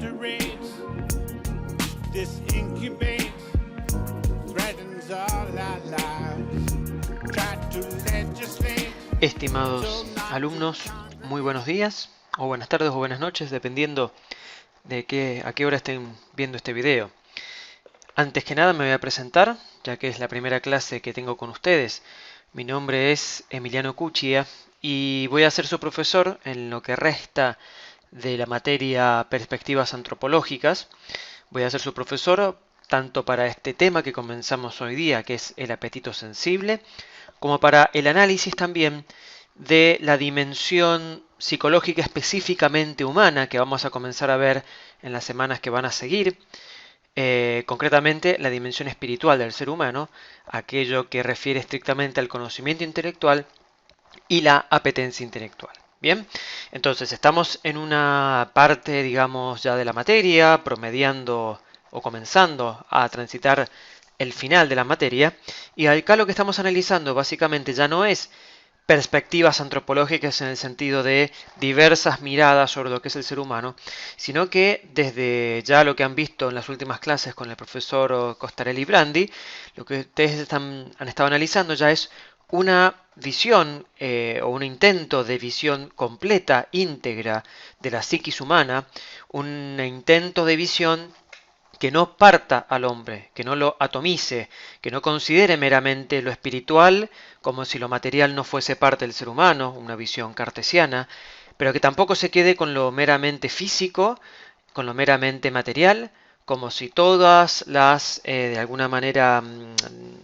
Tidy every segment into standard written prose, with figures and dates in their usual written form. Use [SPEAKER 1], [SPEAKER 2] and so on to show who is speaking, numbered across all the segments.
[SPEAKER 1] saturates, this incubates, threatens all our lives. Try to legislate.
[SPEAKER 2] Estimados alumnos, muy buenos días, o buenas tardes o buenas noches, dependiendo de a qué hora estén viendo este video. Antes que nada me voy a presentar, ya que es la primera clase que tengo con ustedes. Mi nombre es Emiliano Cuchia y voy a ser su profesor en lo que resta de la materia Perspectivas Antropológicas. Voy a ser su profesor tanto para este tema que comenzamos hoy día, que es el apetito sensible, como para el análisis también de la dimensión psicológica específicamente humana que vamos a comenzar a ver en las semanas que van a seguir. Concretamente la dimensión espiritual del ser humano, aquello que refiere estrictamente al conocimiento intelectual y la apetencia intelectual. Bien, entonces estamos en una parte, digamos, ya de la materia, promediando o comenzando a transitar el final de la materia, y acá lo que estamos analizando básicamente ya no es perspectivas antropológicas en el sentido de diversas miradas sobre lo que es el ser humano, sino que desde ya lo que han visto en las últimas clases con el profesor Costarelli Brandi, lo que ustedes han estado analizando ya es una visión o un intento de visión completa, íntegra de la psiquis humana, un intento de visión que no parta al hombre, que no lo atomice, que no considere meramente lo espiritual como si lo material no fuese parte del ser humano, una visión cartesiana, pero que tampoco se quede con lo meramente físico, con lo meramente material, como si todas las, de alguna manera,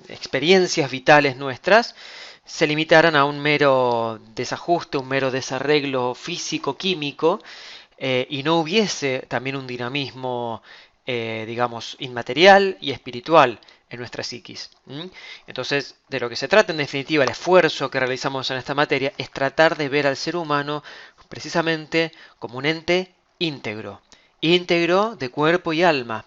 [SPEAKER 2] experiencias vitales nuestras se limitaran a un mero desajuste, un mero desarreglo físico-químico, y no hubiese también un dinamismo, digamos, inmaterial y espiritual en nuestra psiquis. Entonces, de lo que se trata en definitiva, el esfuerzo que realizamos en esta materia es tratar de ver al ser humano precisamente como un ente íntegro, íntegro de cuerpo y alma,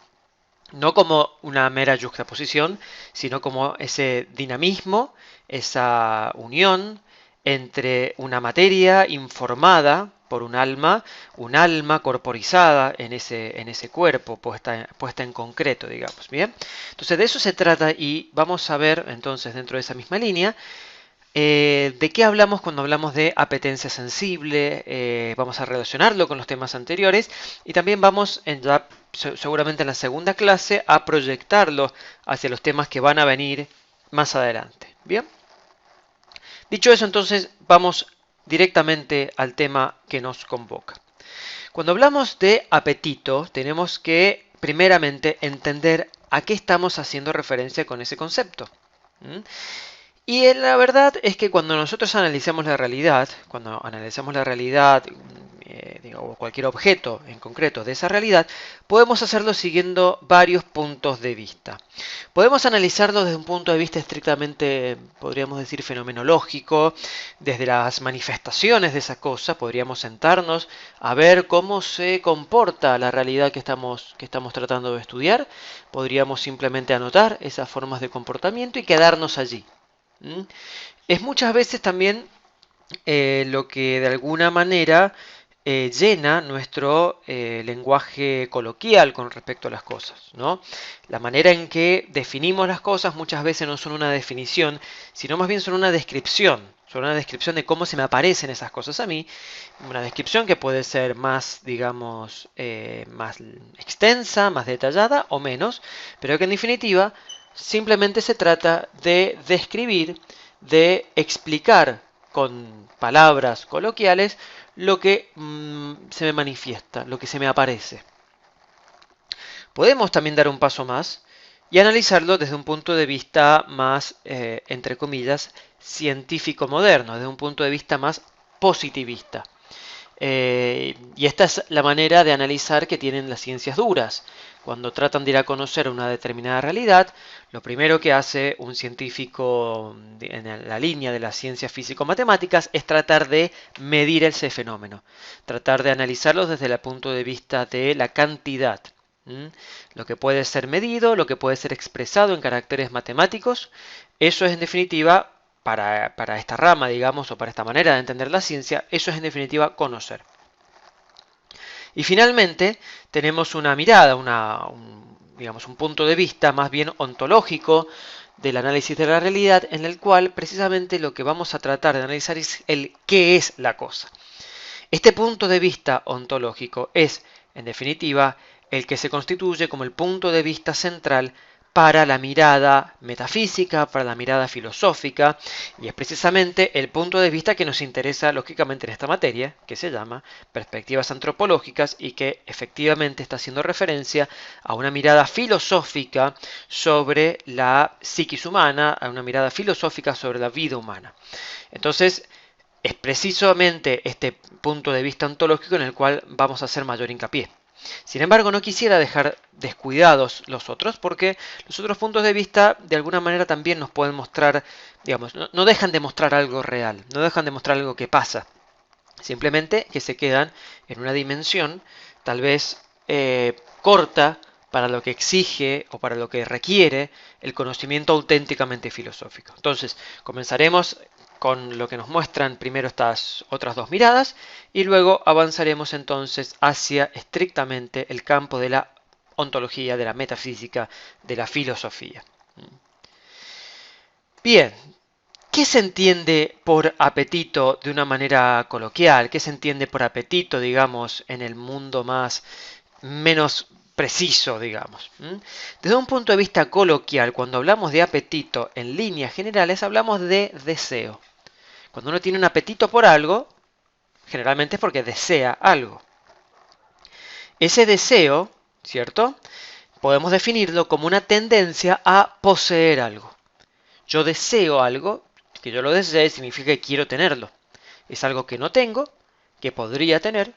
[SPEAKER 2] no como una mera yuxtaposición, sino como ese dinamismo, esa unión entre una materia informada por un alma corporizada en ese cuerpo, puesta en concreto, digamos. Bien, entonces de eso se trata y vamos a ver entonces dentro de esa misma línea ¿de qué hablamos cuando hablamos de apetencia sensible? Vamos a relacionarlo con los temas anteriores y también vamos, seguramente en la segunda clase, a proyectarlo hacia los temas que van a venir más adelante. Bien, dicho eso, entonces vamos directamente al tema que nos convoca. Cuando hablamos de apetito, tenemos que primeramente entender a qué estamos haciendo referencia con ese concepto. Y la verdad es que cuando nosotros analizamos la realidad, o cualquier objeto en concreto de esa realidad, podemos hacerlo siguiendo varios puntos de vista. Podemos analizarlo desde un punto de vista estrictamente, podríamos decir, fenomenológico, desde las manifestaciones de esa cosa, podríamos sentarnos a ver cómo se comporta la realidad que estamos tratando de estudiar, podríamos simplemente anotar esas formas de comportamiento y quedarnos allí. Es muchas veces también lo que de alguna manera llena nuestro lenguaje coloquial con respecto a las cosas, ¿no? La manera en que definimos las cosas muchas veces no son una definición, sino más bien son una descripción de cómo se me aparecen esas cosas a mí, una descripción que puede ser más, digamos, más extensa, más detallada o menos, pero que en definitiva simplemente se trata de describir, de explicar con palabras coloquiales lo que se me manifiesta, lo que se me aparece. Podemos también dar un paso más y analizarlo desde un punto de vista más, entre comillas, científico moderno, desde un punto de vista más positivista. Y esta es la manera de analizar que tienen las ciencias duras. Cuando tratan de ir a conocer una determinada realidad, lo primero que hace un científico en la línea de las ciencias físico-matemáticas es tratar de medir ese fenómeno, tratar de analizarlo desde el punto de vista de la cantidad. Lo que puede ser medido, lo que puede ser expresado en caracteres matemáticos, eso es en definitiva para esta rama, digamos, o para esta manera de entender la ciencia, eso es en definitiva conocer. Y finalmente tenemos una mirada, digamos, un punto de vista más bien ontológico del análisis de la realidad, en el cual precisamente lo que vamos a tratar de analizar es el qué es la cosa. Este punto de vista ontológico es, en definitiva, el que se constituye como el punto de vista central para la mirada metafísica, para la mirada filosófica, y es precisamente el punto de vista que nos interesa lógicamente en esta materia, que se llama perspectivas antropológicas y que efectivamente está haciendo referencia a una mirada filosófica sobre la psiquis humana, a una mirada filosófica sobre la vida humana. Entonces, es precisamente este punto de vista ontológico en el cual vamos a hacer mayor hincapié. Sin embargo, no quisiera dejar descuidados los otros, porque los otros puntos de vista de alguna manera también nos pueden mostrar, digamos, no dejan de mostrar algo real, no dejan de mostrar algo que pasa, simplemente que se quedan en una dimensión tal vez corta para lo que exige o para lo que requiere el conocimiento auténticamente filosófico. Entonces, comenzaremos con lo que nos muestran primero estas otras dos miradas y luego avanzaremos entonces hacia estrictamente el campo de la ontología, de la metafísica, de la filosofía. Bien, ¿qué se entiende por apetito de una manera coloquial? ¿Qué se entiende por apetito, digamos, en el mundo menos preciso, digamos? Desde un punto de vista coloquial, cuando hablamos de apetito en líneas generales, hablamos de deseo. Cuando uno tiene un apetito por algo, generalmente es porque desea algo. Ese deseo, ¿cierto? Podemos definirlo como una tendencia a poseer algo. Yo deseo algo, que yo lo desee significa que quiero tenerlo. Es algo que no tengo, que podría tener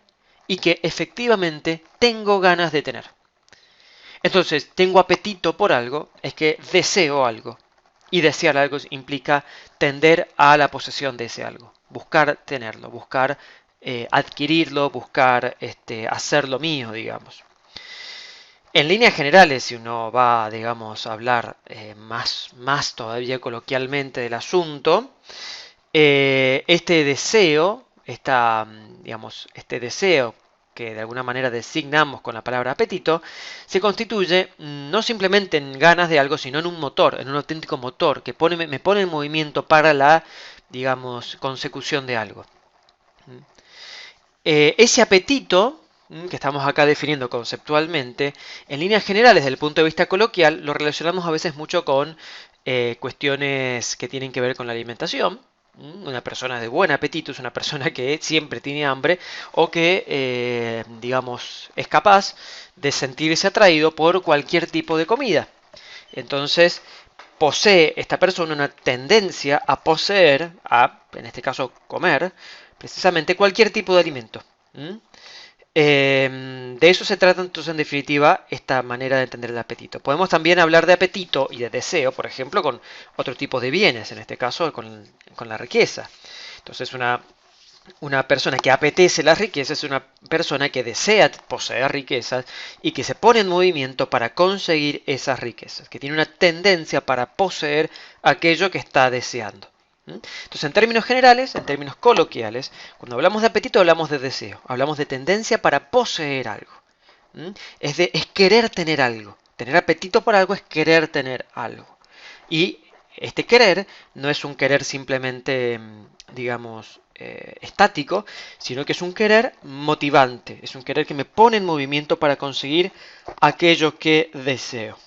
[SPEAKER 2] y que efectivamente tengo ganas de tener. Entonces, tengo apetito por algo, es que deseo algo. Y desear algo implica tender a la posesión de ese algo. Buscar tenerlo, buscar adquirirlo, buscar hacerlo mío, digamos. En líneas generales, si uno va, digamos, a hablar más todavía coloquialmente del asunto, este deseo que de alguna manera designamos con la palabra apetito, se constituye no simplemente en ganas de algo, sino en un motor, en un auténtico motor que me pone en movimiento para la, digamos, consecución de algo. Ese apetito que estamos acá definiendo conceptualmente, en líneas generales, desde el punto de vista coloquial, lo relacionamos a veces mucho con cuestiones que tienen que ver con la alimentación. Una persona de buen apetito es una persona que siempre tiene hambre o que, digamos, es capaz de sentirse atraído por cualquier tipo de comida. Entonces, posee esta persona una tendencia a poseer, en este caso, comer, precisamente cualquier tipo de alimento. De eso se trata entonces en definitiva esta manera de entender el apetito. Podemos también hablar de apetito y de deseo, por ejemplo, con otro tipo de bienes, en este caso con la riqueza. Entonces una persona que apetece la riqueza es una persona que desea poseer riquezas y que se pone en movimiento para conseguir esas riquezas, que tiene una tendencia para poseer aquello que está deseando. Entonces, en términos generales, en términos coloquiales, cuando hablamos de apetito hablamos de deseo, hablamos de tendencia para poseer algo. Es querer tener algo. Tener apetito por algo es querer tener algo. Y este querer no es un querer simplemente, digamos, estático, sino que es un querer motivante, es un querer que me pone en movimiento para conseguir aquello que deseo.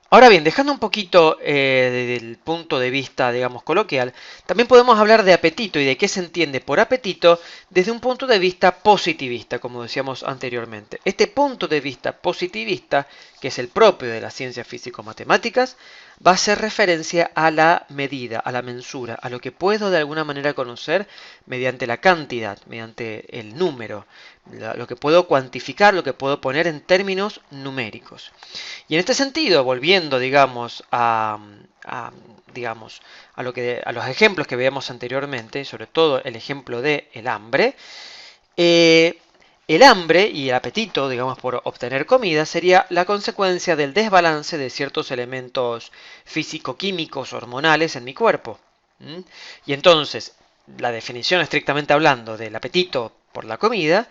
[SPEAKER 2] Ahora bien, dejando un poquito del punto de vista, digamos, coloquial, también podemos hablar de apetito y de qué se entiende por apetito desde un punto de vista positivista, como decíamos anteriormente. Este punto de vista positivista, que es el propio de las ciencias físico-matemáticas, va a hacer referencia a la medida, a la mensura, a lo que puedo de alguna manera conocer mediante la cantidad, mediante el número, lo que puedo cuantificar, lo que puedo poner en términos numéricos. Y en este sentido, volviendo, digamos, a los ejemplos que veíamos anteriormente, sobre todo el ejemplo del hambre, el hambre y el apetito, digamos, por obtener comida, sería la consecuencia del desbalance de ciertos elementos físico-químicos, hormonales en mi cuerpo. Y entonces, la definición estrictamente hablando del apetito por la comida,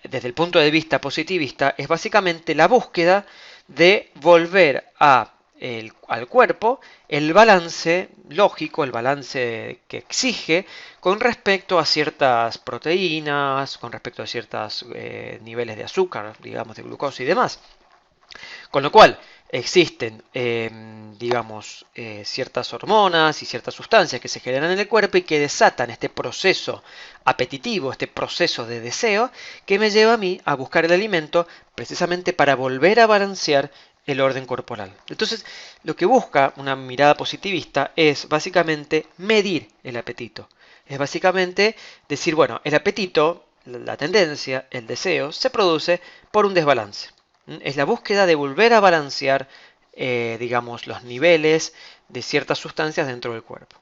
[SPEAKER 2] desde el punto de vista positivista, es básicamente la búsqueda de volver al cuerpo el balance lógico, el balance que exige con respecto a ciertas proteínas, con respecto a ciertos niveles de azúcar, digamos, de glucosa y demás. Con lo cual, existen, ciertas hormonas y ciertas sustancias que se generan en el cuerpo y que desatan este proceso apetitivo, este proceso de deseo, que me lleva a mí a buscar el alimento precisamente para volver a balancear el orden corporal. Entonces, lo que busca una mirada positivista es básicamente medir el apetito. Es básicamente decir, bueno, el apetito, la tendencia, el deseo, se produce por un desbalance. Es la búsqueda de volver a balancear, los niveles de ciertas sustancias dentro del cuerpo.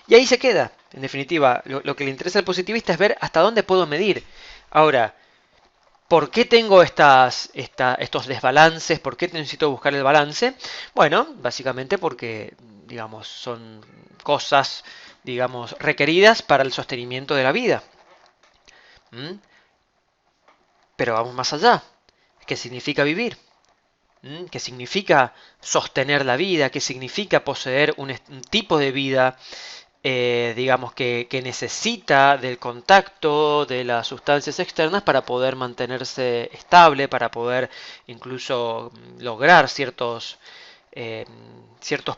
[SPEAKER 2] Y ahí se queda. En definitiva, lo que le interesa al positivista es ver hasta dónde puedo medir. Ahora, ¿por qué tengo estos desbalances? ¿Por qué necesito buscar el balance? Bueno, básicamente porque, son cosas, requeridas para el sostenimiento de la vida. Pero vamos más allá. ¿Qué significa vivir? ¿Qué significa sostener la vida? ¿Qué significa poseer un tipo de vida, que necesita del contacto de las sustancias externas para poder mantenerse estable, para poder incluso lograr ciertos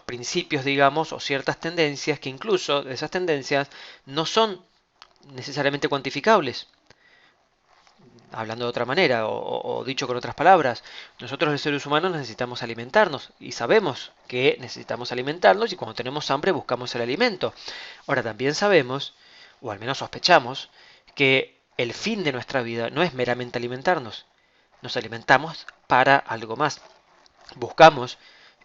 [SPEAKER 2] principios, o ciertas tendencias que incluso esas tendencias no son necesariamente cuantificables? Hablando de otra manera, o dicho con otras palabras, nosotros los seres humanos necesitamos alimentarnos y sabemos que necesitamos alimentarnos y cuando tenemos hambre buscamos el alimento. Ahora también sabemos, o al menos sospechamos, que el fin de nuestra vida no es meramente alimentarnos. Nos alimentamos para algo más. Buscamos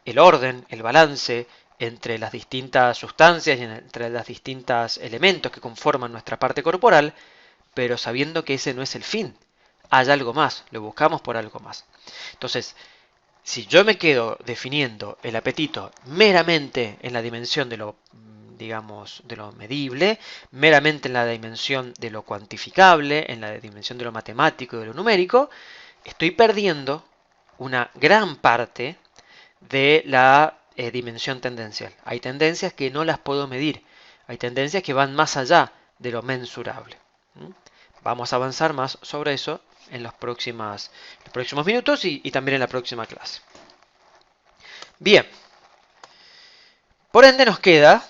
[SPEAKER 2] el orden, el balance entre las distintas sustancias y entre los distintos elementos que conforman nuestra parte corporal, pero sabiendo que ese no es el fin. Hay algo más, lo buscamos por algo más. Entonces, si yo me quedo definiendo el apetito meramente en la dimensión de lo, de lo medible, meramente en la dimensión de lo cuantificable, en la dimensión de lo matemático y de lo numérico, estoy perdiendo una gran parte de la dimensión tendencial. Hay tendencias que no las puedo medir, hay tendencias que van más allá de lo mensurable. Vamos a avanzar más sobre eso en los próximos minutos y también en la próxima clase. Bien, por ende nos queda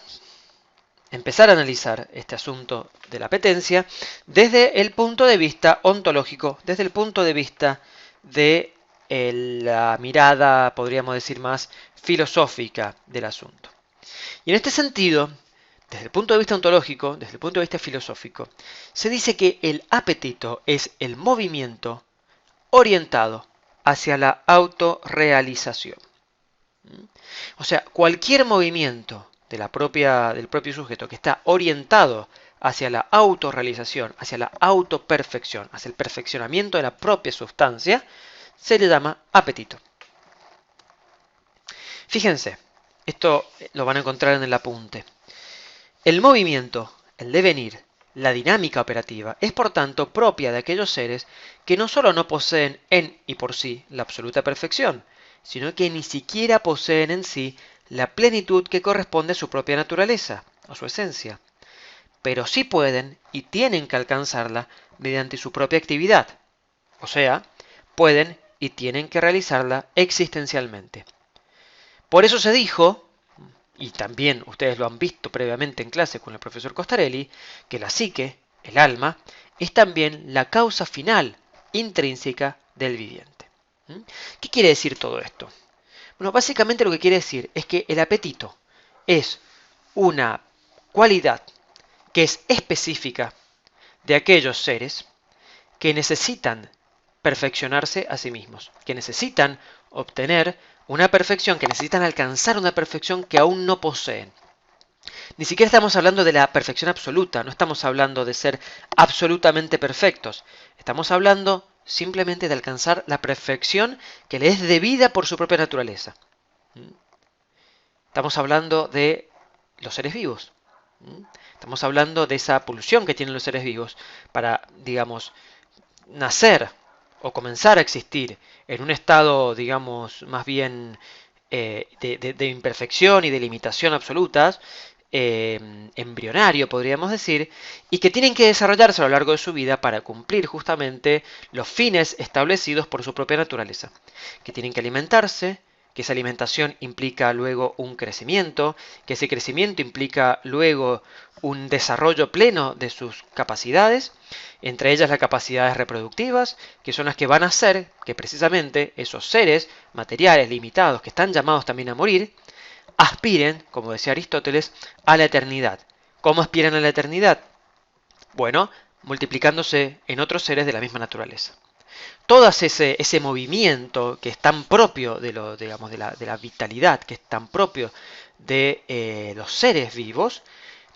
[SPEAKER 2] empezar a analizar este asunto de la apetencia desde el punto de vista ontológico, desde el punto de vista de la mirada, podríamos decir, más filosófica del asunto. Y en este sentido, desde el punto de vista ontológico, desde el punto de vista filosófico, se dice que el apetito es el movimiento orientado hacia la autorrealización. O sea, cualquier movimiento del propio sujeto que está orientado hacia la autorrealización, hacia la autoperfección, hacia el perfeccionamiento de la propia sustancia, se le llama apetito. Fíjense, esto lo van a encontrar en el apunte. El movimiento, el devenir, la dinámica operativa es por tanto propia de aquellos seres que no solo no poseen en y por sí la absoluta perfección, sino que ni siquiera poseen en sí la plenitud que corresponde a su propia naturaleza, o su esencia, pero sí pueden y tienen que alcanzarla mediante su propia actividad, o sea, pueden y tienen que realizarla existencialmente. Por eso se dijo, y también ustedes lo han visto previamente en clase con el profesor Costarelli, que la psique, el alma, es también la causa final, intrínseca del viviente. ¿Qué quiere decir todo esto? Bueno, básicamente lo que quiere decir es que el apetito es una cualidad que es específica de aquellos seres que necesitan perfeccionarse a sí mismos, que necesitan obtener una perfección, que necesitan alcanzar una perfección que aún no poseen. Ni siquiera estamos hablando de la perfección absoluta, no estamos hablando de ser absolutamente perfectos. Estamos hablando simplemente de alcanzar la perfección que le es debida por su propia naturaleza. Estamos hablando de los seres vivos. Estamos hablando de esa pulsión que tienen los seres vivos para, digamos, nacer o comenzar a existir en un estado, digamos, más bien de imperfección y de limitación absolutas, embrionario podríamos decir, y que tienen que desarrollarse a lo largo de su vida para cumplir justamente los fines establecidos por su propia naturaleza, que tienen que alimentarse, que esa alimentación implica luego un crecimiento, que ese crecimiento implica luego un desarrollo pleno de sus capacidades, entre ellas las capacidades reproductivas, que son las que van a hacer que precisamente esos seres materiales limitados que están llamados también a morir, aspiren, como decía Aristóteles, a la eternidad. ¿Cómo aspiran a la eternidad? Bueno, multiplicándose en otros seres de la misma naturaleza. Todo ese movimiento que es tan propio de, digamos, de la vitalidad, que es tan propio de los seres vivos,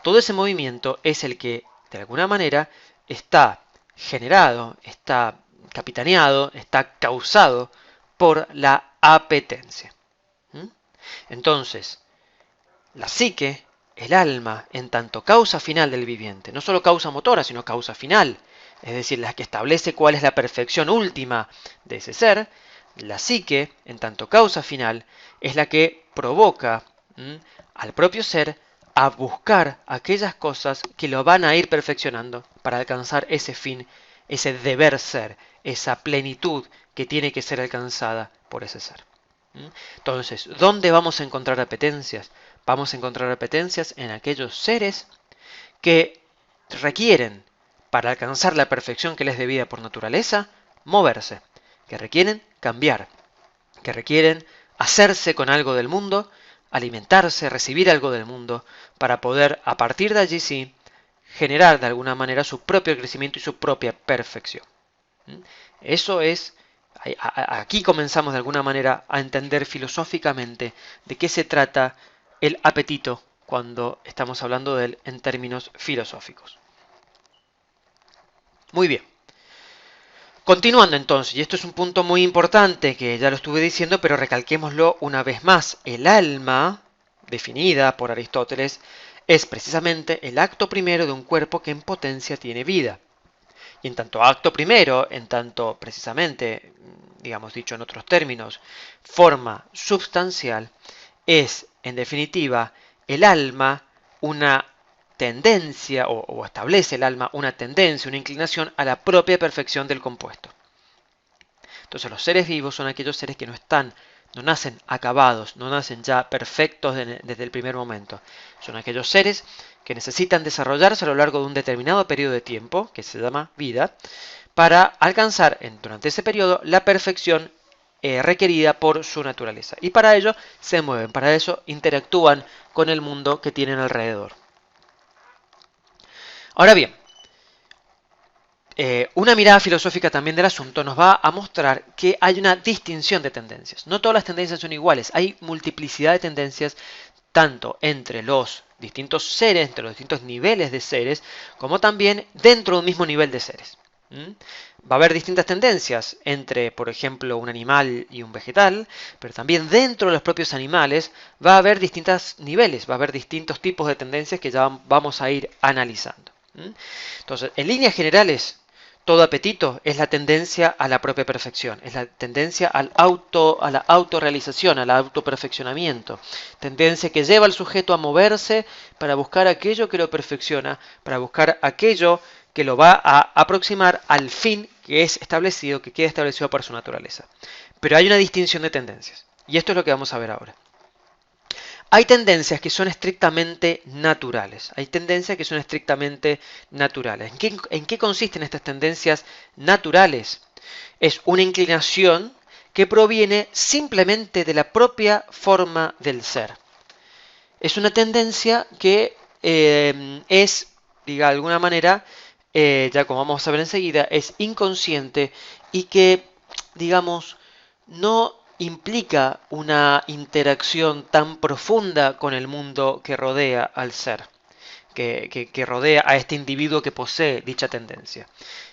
[SPEAKER 2] todo ese movimiento es el que, de alguna manera, está generado, está capitaneado, está causado por la apetencia. Entonces, la psique, el alma, en tanto causa final del viviente, no solo causa motora, sino causa final, es decir, la que establece cuál es la perfección última de ese ser, la psique, en tanto causa final, es la que provoca al propio ser a buscar aquellas cosas que lo van a ir perfeccionando para alcanzar ese fin, ese deber ser, esa plenitud que tiene que ser alcanzada por ese ser. Entonces, ¿dónde vamos a encontrar apetencias? Vamos a encontrar apetencias en aquellos seres que requieren, para alcanzar la perfección que les es debida por naturaleza, moverse, que requieren cambiar, que requieren hacerse con algo del mundo, alimentarse, recibir algo del mundo, para poder, a partir de allí sí, generar de alguna manera su propio crecimiento y su propia perfección. Eso es, aquí comenzamos de alguna manera a entender filosóficamente de qué se trata el apetito cuando estamos hablando de él en términos filosóficos. Muy bien. Continuando entonces, y esto es un punto muy importante que ya lo estuve diciendo, pero recalquémoslo una vez más. El alma, definida por Aristóteles, es precisamente el acto primero de un cuerpo que en potencia tiene vida. Y en tanto acto primero, en tanto precisamente, digamos dicho en otros términos, forma substancial, es en definitiva el alma una tendencia, o establece el alma una tendencia, una inclinación a la propia perfección del compuesto. Entonces los seres vivos son aquellos seres que no nacen acabados, no nacen ya perfectos desde el primer momento. Son aquellos seres que necesitan desarrollarse a lo largo de un determinado periodo de tiempo, que se llama vida, para alcanzar durante ese periodo la perfección requerida por su naturaleza. Y para ello se mueven, para eso interactúan con el mundo que tienen alrededor. Ahora bien, una mirada filosófica también del asunto nos va a mostrar que hay una distinción de tendencias. No todas las tendencias son iguales, hay multiplicidad de tendencias tanto entre los distintos seres, entre los distintos niveles de seres, como también dentro de un mismo nivel de seres. Va a haber distintas tendencias entre, por ejemplo, un animal y un vegetal, pero también dentro de los propios animales va a haber distintos niveles, va a haber distintos tipos de tendencias que ya vamos a ir analizando. Entonces, en líneas generales, todo apetito es la tendencia a la propia perfección, es la tendencia a la autorrealización, al autoperfeccionamiento, tendencia que lleva al sujeto a moverse para buscar aquello que lo perfecciona, para buscar aquello que lo va a aproximar al fin que es establecido, que queda establecido por su naturaleza. Pero hay una distinción de tendencias, y esto es lo que vamos a ver ahora. Hay tendencias que son estrictamente naturales. ¿En qué consisten estas tendencias naturales? Es una inclinación que proviene simplemente de la propia forma del ser. Es una tendencia que es, de alguna manera, ya como vamos a ver enseguida, es inconsciente y que, digamos, no implica una interacción tan profunda con el mundo que rodea al ser, que rodea a este individuo que posee dicha tendencia.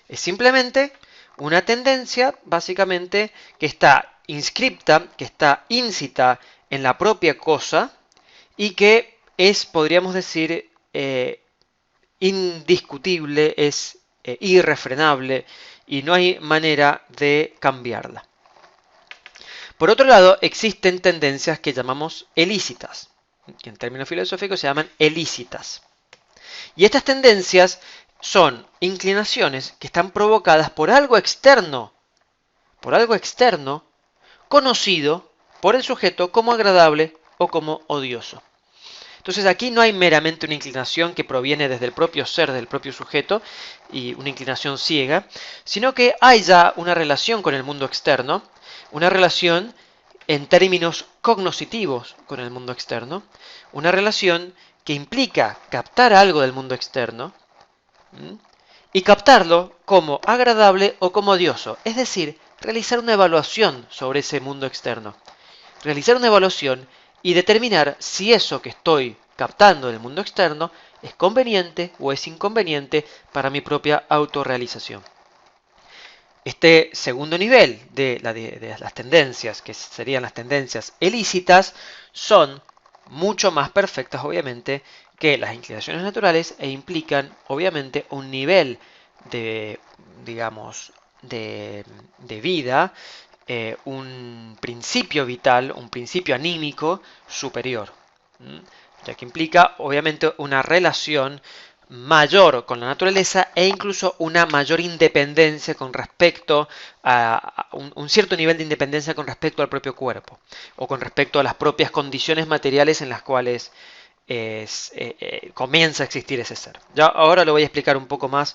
[SPEAKER 2] Es simplemente una tendencia, básicamente, que está inscripta, que está íncita en la propia cosa y que es, podríamos decir, indiscutible, es irrefrenable y no hay manera de cambiarla. Por otro lado, existen tendencias que llamamos ilícitas, que en términos filosóficos se llaman ilícitas. Y estas tendencias son inclinaciones que están provocadas por algo externo conocido por el sujeto como agradable o como odioso. Entonces aquí no hay meramente una inclinación que proviene desde el propio ser, del propio sujeto, y una inclinación ciega, sino que hay ya una relación con el mundo externo, una relación en términos cognoscitivos con el mundo externo, una relación que implica captar algo del mundo externo, y captarlo como agradable o como odioso, es decir, realizar una evaluación sobre ese mundo externo. Realizar una evaluación y determinar si eso que estoy captando del mundo externo es conveniente o es inconveniente para mi propia autorrealización. Este segundo nivel de las tendencias, que serían las tendencias ilícitas, son mucho más perfectas, obviamente, que las inclinaciones naturales e implican, obviamente, un nivel de, digamos, de vida, un principio vital, un principio anímico superior, ya que implica, obviamente, una relación mayor con la naturaleza e incluso una mayor independencia con respecto a un cierto nivel de independencia con respecto al propio cuerpo o con respecto a las propias condiciones materiales en las cuales comienza a existir ese ser. Ya ahora lo voy a explicar un poco más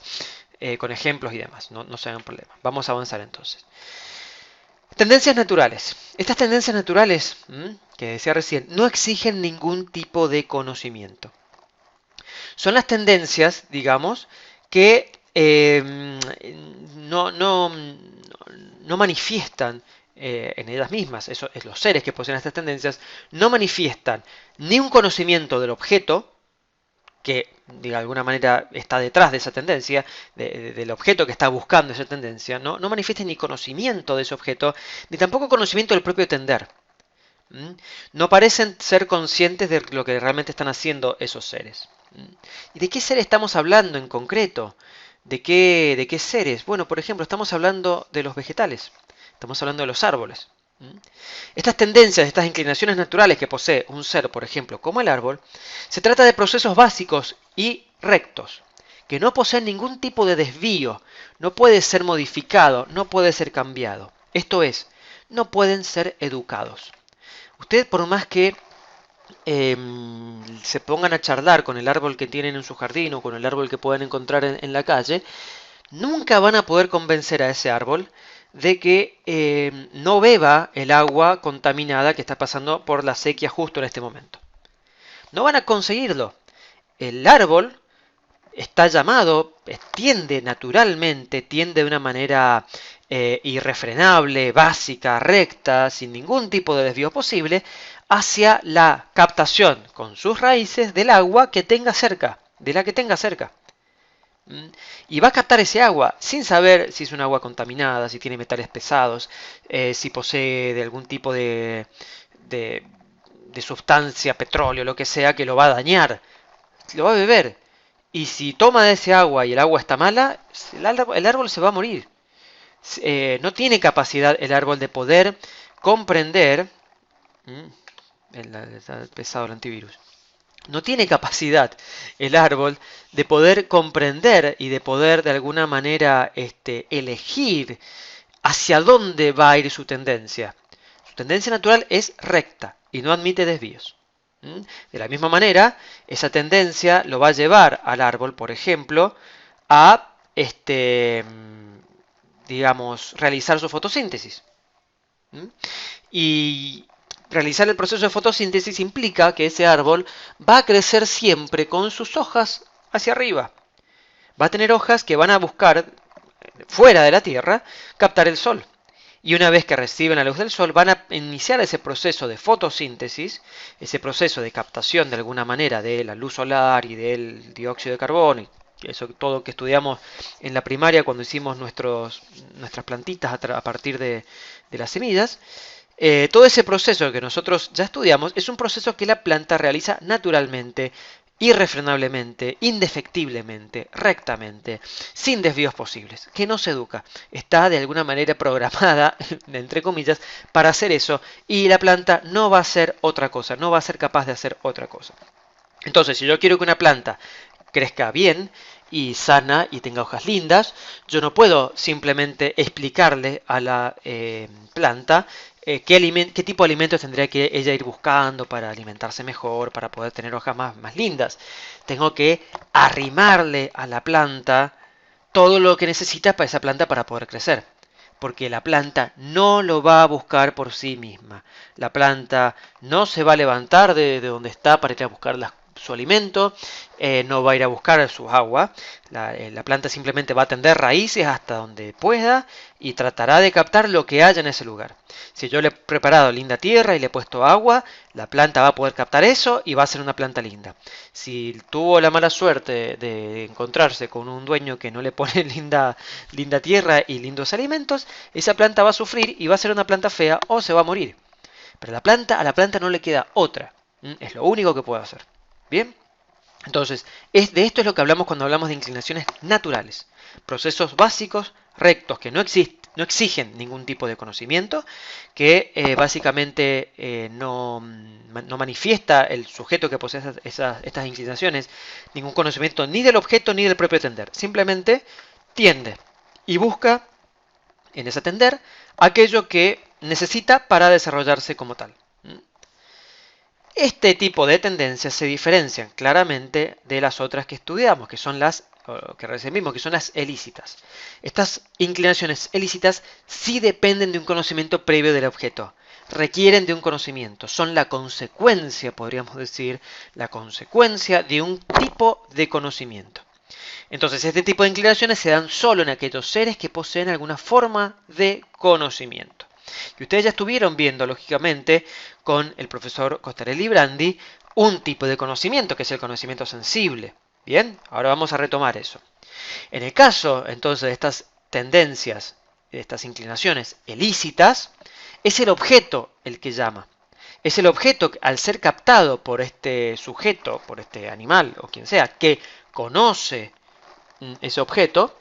[SPEAKER 2] con ejemplos y demás, no se hagan problemas. Vamos a avanzar entonces. Tendencias naturales. Estas tendencias naturales, que decía recién, no exigen ningún tipo de conocimiento. Son las tendencias, digamos, que no manifiestan en ellas mismas, eso es los seres que poseen estas tendencias, no manifiestan ni un conocimiento del objeto, que de alguna manera está detrás de esa tendencia, del objeto que está buscando esa tendencia, no manifiestan ni conocimiento de ese objeto, ni tampoco conocimiento del propio tender. No parecen ser conscientes de lo que realmente están haciendo esos seres. ¿Y de qué seres estamos hablando en concreto? ¿De qué seres? Bueno, por ejemplo, estamos hablando de los vegetales, estamos hablando de los árboles. Estas tendencias, estas inclinaciones naturales que posee un ser, por ejemplo, como el árbol, se trata de procesos básicos y rectos, que no poseen ningún tipo de desvío, no puede ser modificado, no puede ser cambiado. Esto es, no pueden ser educados. Ustedes, por más que se pongan a charlar con el árbol que tienen en su jardín o con el árbol que pueden encontrar en la calle, nunca van a poder convencer a ese árbol de que no beba el agua contaminada que está pasando por la sequía justo en este momento. No van a conseguirlo. El árbol está llamado, tiende naturalmente, tiende de una manera irrefrenable, básica, recta, sin ningún tipo de desvío posible, hacia la captación con sus raíces del agua que tenga cerca, de la que tenga cerca. Y va a captar ese agua sin saber si es un agua contaminada, si tiene metales pesados, si posee de algún tipo de sustancia, petróleo, lo que sea, que lo va a dañar. Lo va a beber. Y si toma de ese agua y el agua está mala, el árbol se va a morir. No tiene capacidad el árbol de poder comprender. Está pesado el antivirus. No tiene capacidad el árbol de poder comprender y de poder de alguna manera elegir hacia dónde va a ir su tendencia. Su tendencia natural es recta y no admite desvíos. De la misma manera, esa tendencia lo va a llevar al árbol, por ejemplo, a digamos, realizar su fotosíntesis. Y realizar el proceso de fotosíntesis implica que ese árbol va a crecer siempre con sus hojas hacia arriba. Va a tener hojas que van a buscar, fuera de la tierra, captar el sol. Y una vez que reciben la luz del sol, van a iniciar ese proceso de fotosíntesis, ese proceso de captación de alguna manera de la luz solar y del dióxido de carbono, y eso todo que estudiamos en la primaria cuando hicimos nuestras plantitas a partir de las semillas. Todo ese proceso que nosotros ya estudiamos es un proceso que la planta realiza naturalmente irrefrenablemente, indefectiblemente, rectamente, sin desvíos posibles, que no se educa. Está de alguna manera programada, entre comillas, para hacer eso, y la planta no va a hacer otra cosa, no va a ser capaz de hacer otra cosa. Entonces, si yo quiero que una planta crezca bien y sana y tenga hojas lindas, yo no puedo simplemente explicarle a la planta qué tipo de alimentos tendría que ella ir buscando para alimentarse mejor, para poder tener hojas más lindas. Tengo que arrimarle a la planta todo lo que necesita para esa planta para poder crecer. Porque la planta no lo va a buscar por sí misma. La planta no se va a levantar de donde está para ir a buscar su alimento, no va a ir a buscar su agua. La planta simplemente va a tender raíces hasta donde pueda y tratará de captar lo que haya en ese lugar. Si yo le he preparado linda tierra y le he puesto agua, la planta va a poder captar eso y va a ser una planta linda. Si tuvo la mala suerte de encontrarse con un dueño que no le pone linda tierra y lindos alimentos, esa planta va a sufrir y va a ser una planta fea o se va a morir. Pero a la planta no le queda otra. Es lo único que puede hacer. ¿Bien? Entonces, de esto es lo que hablamos cuando hablamos de inclinaciones naturales. Procesos básicos, rectos, que no exigen ningún tipo de conocimiento, que básicamente no manifiesta el sujeto que posee estas inclinaciones ningún conocimiento ni del objeto ni del propio tender. Simplemente tiende y busca en ese tender aquello que necesita para desarrollarse como tal. Este tipo de tendencias se diferencian claramente de las otras que estudiamos, que son las ilícitas. Estas inclinaciones ilícitas sí dependen de un conocimiento previo del objeto, requieren de un conocimiento, son la consecuencia, podríamos decir, la consecuencia de un tipo de conocimiento. Entonces, este tipo de inclinaciones se dan solo en aquellos seres que poseen alguna forma de conocimiento. Y ustedes ya estuvieron viendo, lógicamente, con el profesor Costarelli Brandi, un tipo de conocimiento, que es el conocimiento sensible. Bien, ahora vamos a retomar eso. En el caso, entonces, de estas tendencias, de estas inclinaciones ilícitas, es el objeto el que llama. Es el objeto, al ser captado por este sujeto, por este animal o quien sea, que conoce ese objeto,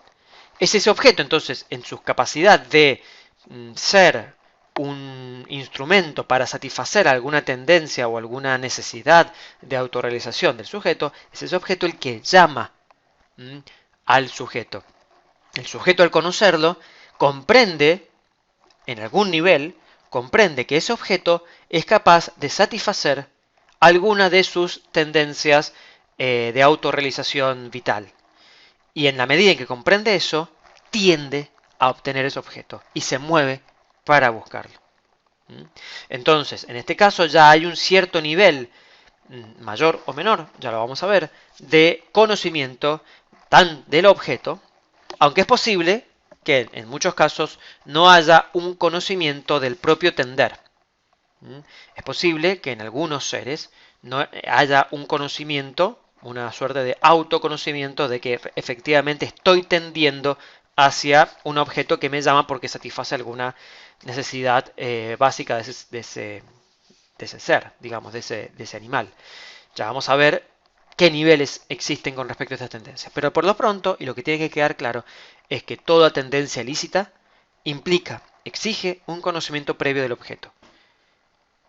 [SPEAKER 2] es ese objeto, entonces, en su capacidad de ser un instrumento para satisfacer alguna tendencia o alguna necesidad de autorrealización del sujeto, es ese objeto el que llama al sujeto. El sujeto, al conocerlo, comprende, en algún nivel, comprende que ese objeto es capaz de satisfacer alguna de sus tendencias de autorrealización vital. Y en la medida en que comprende eso, tiende a obtener ese objeto y se mueve para buscarlo. Entonces, en este caso ya hay un cierto nivel, mayor o menor, ya lo vamos a ver, de conocimiento tan del objeto, aunque es posible que en muchos casos no haya un conocimiento del propio tender. Es posible que en algunos seres no haya un conocimiento, una suerte de autoconocimiento de que efectivamente estoy tendiendo hacia un objeto que me llama porque satisface alguna necesidad básica de ese ser, digamos, de ese animal. Ya vamos a ver qué niveles existen con respecto a estas tendencias. Pero por lo pronto, y lo que tiene que quedar claro, es que toda tendencia ilícita exige un conocimiento previo del objeto.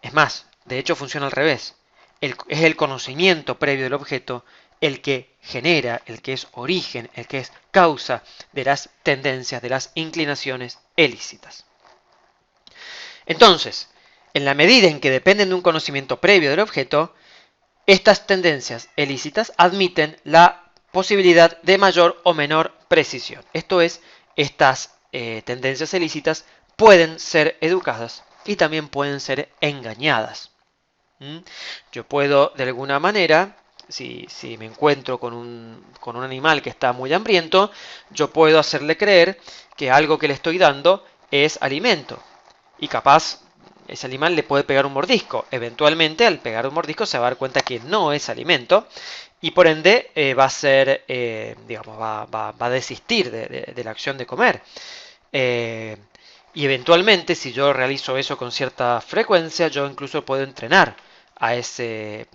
[SPEAKER 2] Es más, de hecho funciona al revés. Es el conocimiento previo del objeto el que genera, el que es origen, el que es causa de las tendencias, de las inclinaciones ilícitas. Entonces, en la medida en que dependen de un conocimiento previo del objeto, estas tendencias ilícitas admiten la posibilidad de mayor o menor precisión. Esto es, estas tendencias ilícitas pueden ser educadas y también pueden ser engañadas. Yo puedo, de alguna manera, si me encuentro con un animal que está muy hambriento, yo puedo hacerle creer que algo que le estoy dando es alimento. Y capaz ese animal le puede pegar un mordisco. Eventualmente, al pegar un mordisco, se va a dar cuenta que no es alimento y por ende va a ser, va a desistir de la acción de comer. Y eventualmente, si yo realizo eso con cierta frecuencia, yo incluso puedo entrenar a ese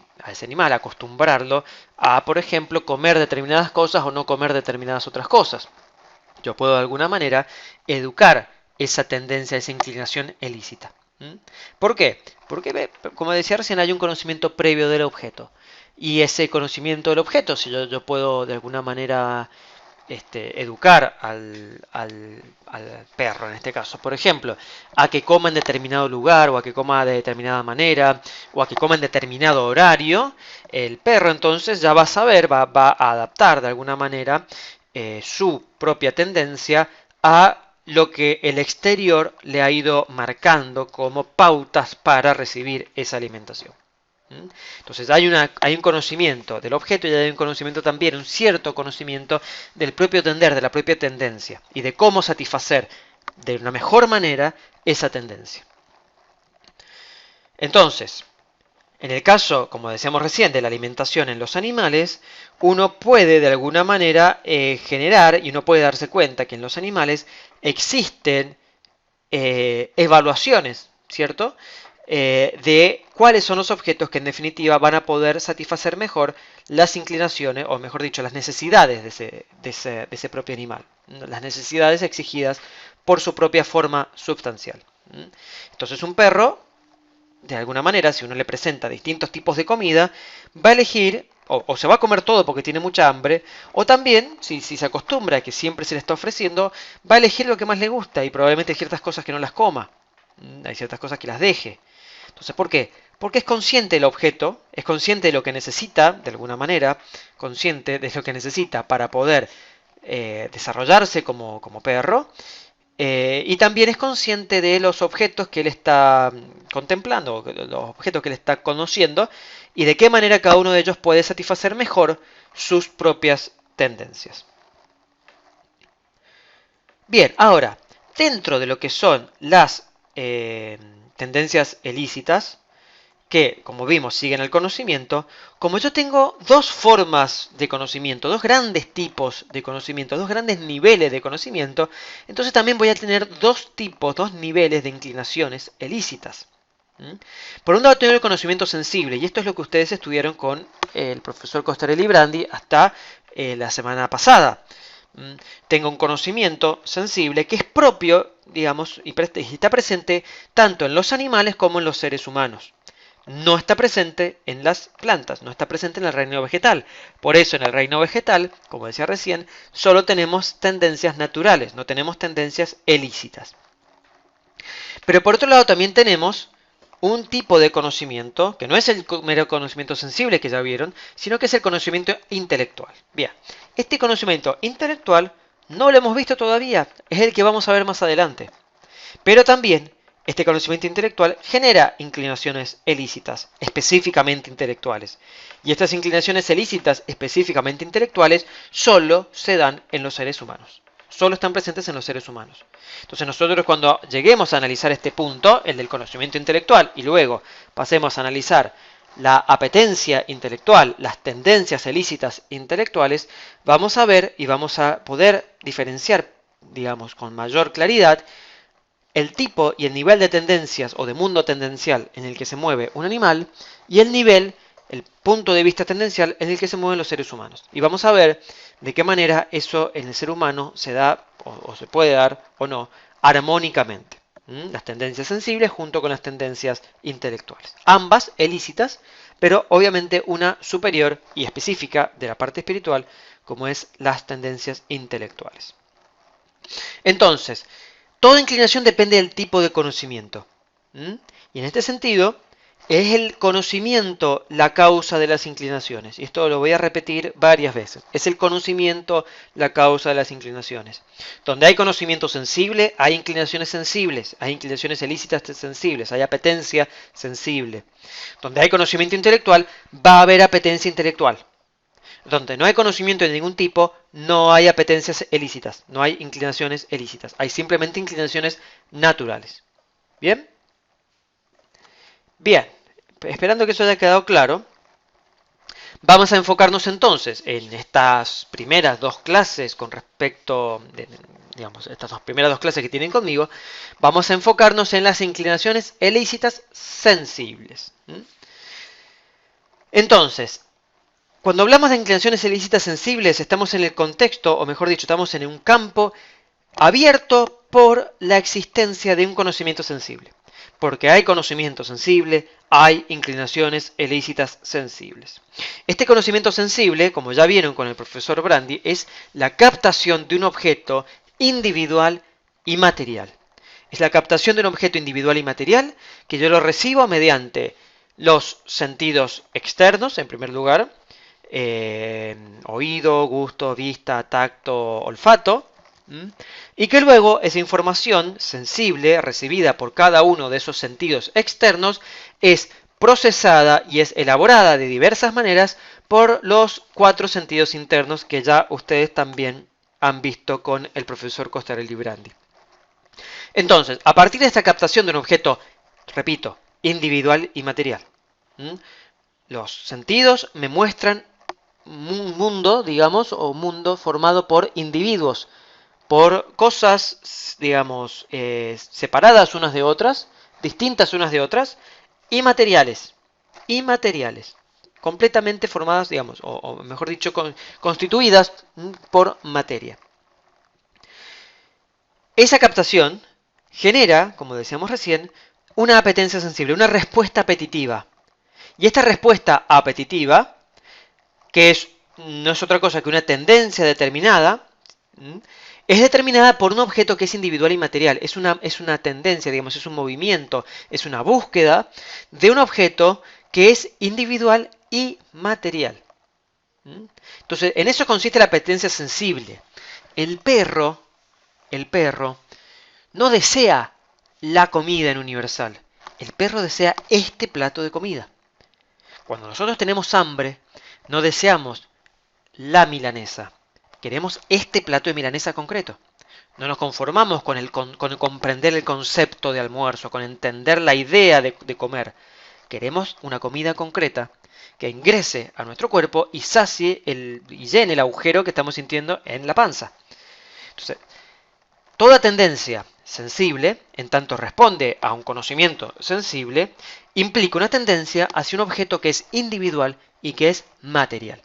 [SPEAKER 2] animal, acostumbrarlo a, por ejemplo, comer determinadas cosas o no comer determinadas otras cosas. Yo puedo de alguna manera educar esa tendencia, esa inclinación ilícita. ¿Mm? ¿Por qué? Porque, como decía recién, hay un conocimiento previo del objeto. Y ese conocimiento del objeto, si yo puedo de alguna manera educar al perro, en este caso, por ejemplo, a que coma en determinado lugar, o a que coma de determinada manera, o a que coma en determinado horario, el perro entonces ya va a saber, va a adaptar de alguna manera su propia tendencia a lo que el exterior le ha ido marcando como pautas para recibir esa alimentación. Entonces hay un conocimiento del objeto y hay un conocimiento también, un cierto conocimiento del propio tender, de la propia tendencia y de cómo satisfacer de una mejor manera esa tendencia. Entonces, en el caso, como decíamos recién, de la alimentación en los animales, uno puede de alguna manera generar y uno puede darse cuenta que en los animales existen evaluaciones, ¿cierto? De cuáles son los objetos que en definitiva van a poder satisfacer mejor las inclinaciones, o mejor dicho, las necesidades de ese propio animal, las necesidades exigidas por su propia forma substancial. Entonces un perro, de alguna manera, si uno le presenta distintos tipos de comida, va a elegir, o se va a comer todo porque tiene mucha hambre, o también, si se acostumbra a que siempre se le está ofreciendo, va a elegir lo que más le gusta y probablemente hay ciertas cosas que no las coma, hay ciertas cosas que las deje. Entonces, ¿por qué? Porque es consciente del objeto, es consciente de lo que necesita, de alguna manera, consciente de lo que necesita para poder desarrollarse como perro, y también es consciente de los objetos que él está contemplando, los objetos que él está conociendo, y de qué manera cada uno de ellos puede satisfacer mejor sus propias tendencias. Bien, ahora, dentro de lo que son las tendencias ilícitas, que, como vimos, siguen el conocimiento, como yo tengo dos formas de conocimiento, dos grandes tipos de conocimiento, dos grandes niveles de conocimiento, entonces también voy a tener dos tipos, dos niveles de inclinaciones ilícitas. Por un lado tengo el conocimiento sensible, y esto es lo que ustedes estudiaron con el profesor Costarelli Brandi hasta la semana pasada. Tengo un conocimiento sensible que es propio, digamos, y está presente tanto en los animales como en los seres humanos. No está presente en las plantas, no está presente en el reino vegetal. Por eso en el reino vegetal, como decía recién, solo tenemos tendencias naturales, no tenemos tendencias ilícitas. Pero por otro lado también tenemos un tipo de conocimiento, que no es el mero conocimiento sensible que ya vieron, sino que es el conocimiento intelectual. Bien, este conocimiento intelectual no lo hemos visto todavía, es el que vamos a ver más adelante. Pero también este conocimiento intelectual genera inclinaciones ilícitas, específicamente intelectuales. Y estas inclinaciones ilícitas, específicamente intelectuales, solo se dan en los seres humanos. Solo están presentes en los seres humanos. Entonces nosotros cuando lleguemos a analizar este punto, el del conocimiento intelectual, y luego pasemos a analizar la apetencia intelectual, las tendencias ilícitas intelectuales, vamos a ver y vamos a poder diferenciar, digamos, con mayor claridad el tipo y el nivel de tendencias o de mundo tendencial en el que se mueve un animal y el nivel, el punto de vista tendencial en el que se mueven los seres humanos. Y vamos a ver de qué manera eso en el ser humano se da o se puede dar o no armónicamente. Las tendencias sensibles junto con las tendencias intelectuales. Ambas ilícitas, pero obviamente una superior y específica de la parte espiritual, como es las tendencias intelectuales. Entonces, toda inclinación depende del tipo de conocimiento. Y en este sentido, es el conocimiento la causa de las inclinaciones. Y esto lo voy a repetir varias veces. Es el conocimiento la causa de las inclinaciones. Donde hay conocimiento sensible, hay inclinaciones sensibles. Hay inclinaciones ilícitas sensibles. Hay apetencia sensible. Donde hay conocimiento intelectual, va a haber apetencia intelectual. Donde no hay conocimiento de ningún tipo, no hay apetencias ilícitas, no hay inclinaciones ilícitas, hay simplemente inclinaciones naturales. ¿Bien? Bien, esperando que eso haya quedado claro, vamos a enfocarnos entonces en estas primeras dos clases con respecto, digamos, estas primeras dos clases que tienen conmigo, vamos a enfocarnos en las inclinaciones ilícitas sensibles. Entonces, cuando hablamos de inclinaciones ilícitas sensibles, estamos en el contexto, o mejor dicho, estamos en un campo abierto por la existencia de un conocimiento sensible. Porque hay conocimiento sensible, hay inclinaciones ilícitas sensibles. Este conocimiento sensible, como ya vieron con el profesor Brandi, es la captación de un objeto individual y material. Es la captación de un objeto individual y material que yo lo recibo mediante los sentidos externos, en primer lugar, oído, gusto, vista, tacto, olfato, y que luego esa información sensible recibida por cada uno de esos sentidos externos es procesada y es elaborada de diversas maneras por los 4 sentidos internos que ya ustedes también han visto con el profesor Costarelli Brandi. Entonces, a partir de esta captación de un objeto, repito, individual y material, los sentidos me muestran un mundo, digamos, o un mundo formado por individuos, por cosas, digamos, separadas unas de otras, distintas unas de otras, y materiales, completamente formadas, digamos, o mejor dicho, constituidas por materia. Esa captación genera, como decíamos recién, una apetencia sensible, una respuesta apetitiva. Y esta respuesta apetitiva, que no es otra cosa que una tendencia determinada, es determinada por un objeto que es individual y material. Es una tendencia, digamos, es un movimiento, es una búsqueda de un objeto que es individual y material. Entonces, en eso consiste la apetencia sensible. El perro no desea la comida en universal. El perro desea este plato de comida. Cuando nosotros tenemos hambre, no deseamos la milanesa. Queremos este plato de milanesa concreto. No nos conformamos con comprender el concepto de almuerzo, con entender la idea de comer. Queremos una comida concreta que ingrese a nuestro cuerpo y sacie y llene el agujero que estamos sintiendo en la panza. Entonces, toda tendencia sensible, en tanto responde a un conocimiento sensible, implica una tendencia hacia un objeto que es individual y que es material.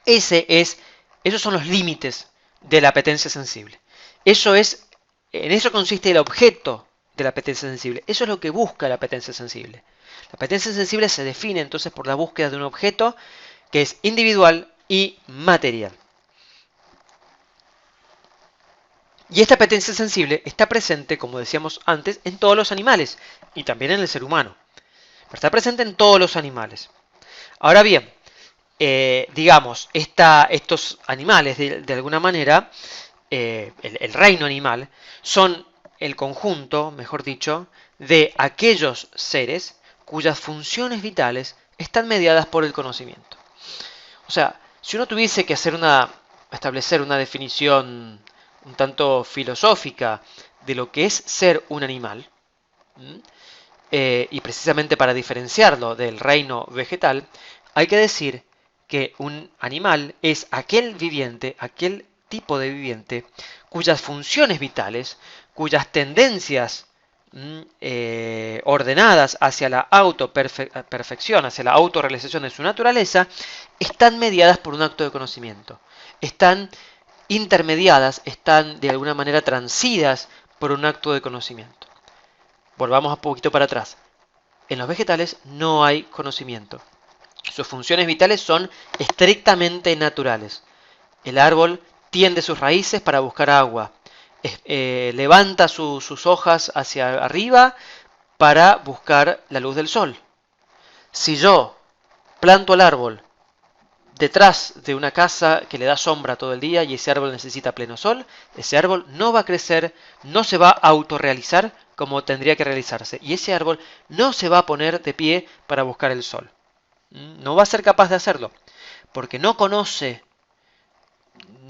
[SPEAKER 2] Esos son los límites de la apetencia sensible. En eso consiste el objeto de la apetencia sensible. Eso es lo que busca la apetencia sensible. La apetencia sensible se define entonces por la búsqueda de un objeto que es individual y material. Y esta apetencia sensible está presente, como decíamos antes, en todos los animales y también en el ser humano. Pero está presente en todos los animales. Ahora bien, digamos, estos animales, de alguna manera, el reino animal, son el conjunto, mejor dicho, de aquellos seres cuyas funciones vitales están mediadas por el conocimiento. O sea, si uno tuviese que establecer una definición un tanto filosófica de lo que es ser un animal, y precisamente para diferenciarlo del reino vegetal, hay que decir que un animal es aquel viviente, aquel tipo de viviente, cuyas funciones vitales, cuyas tendencias ordenadas hacia la autoperfección, hacia la autorrealización de su naturaleza, están mediadas por un acto de conocimiento. Están intermediadas, están de alguna manera transidas por un acto de conocimiento. Volvamos un poquito para atrás. En los vegetales no hay conocimiento. Sus funciones vitales son estrictamente naturales. El árbol tiende sus raíces para buscar agua. Levanta sus hojas hacia arriba para buscar la luz del sol. Si yo planto el árbol detrás de una casa que le da sombra todo el día y ese árbol necesita pleno sol, ese árbol no va a crecer, no se va a autorrealizar como tendría que realizarse. Y ese árbol no se va a poner de pie para buscar el sol. No va a ser capaz de hacerlo, porque no conoce,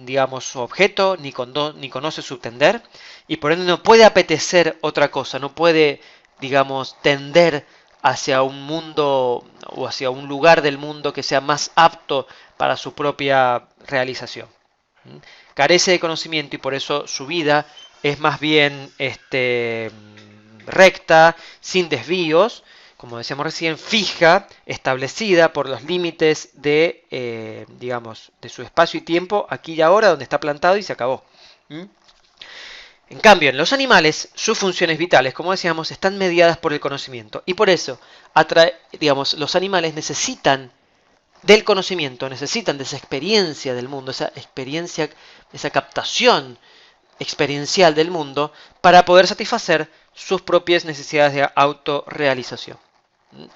[SPEAKER 2] digamos, su objeto, ni conoce su tender, y por ende no puede apetecer otra cosa, no puede, digamos, tender hacia un mundo o hacia un lugar del mundo que sea más apto para su propia realización. Carece de conocimiento y por eso su vida es más bien recta, sin desvíos, como decíamos recién, fija, establecida por los límites de, digamos, de su espacio y tiempo, aquí y ahora, donde está plantado y se acabó. ¿Mm? En cambio, en los animales, sus funciones vitales, como decíamos, están mediadas por el conocimiento. Y por eso, digamos, los animales necesitan del conocimiento, necesitan de esa experiencia del mundo, esa experiencia, esa captación experiencial del mundo, para poder satisfacer sus propias necesidades de autorrealización.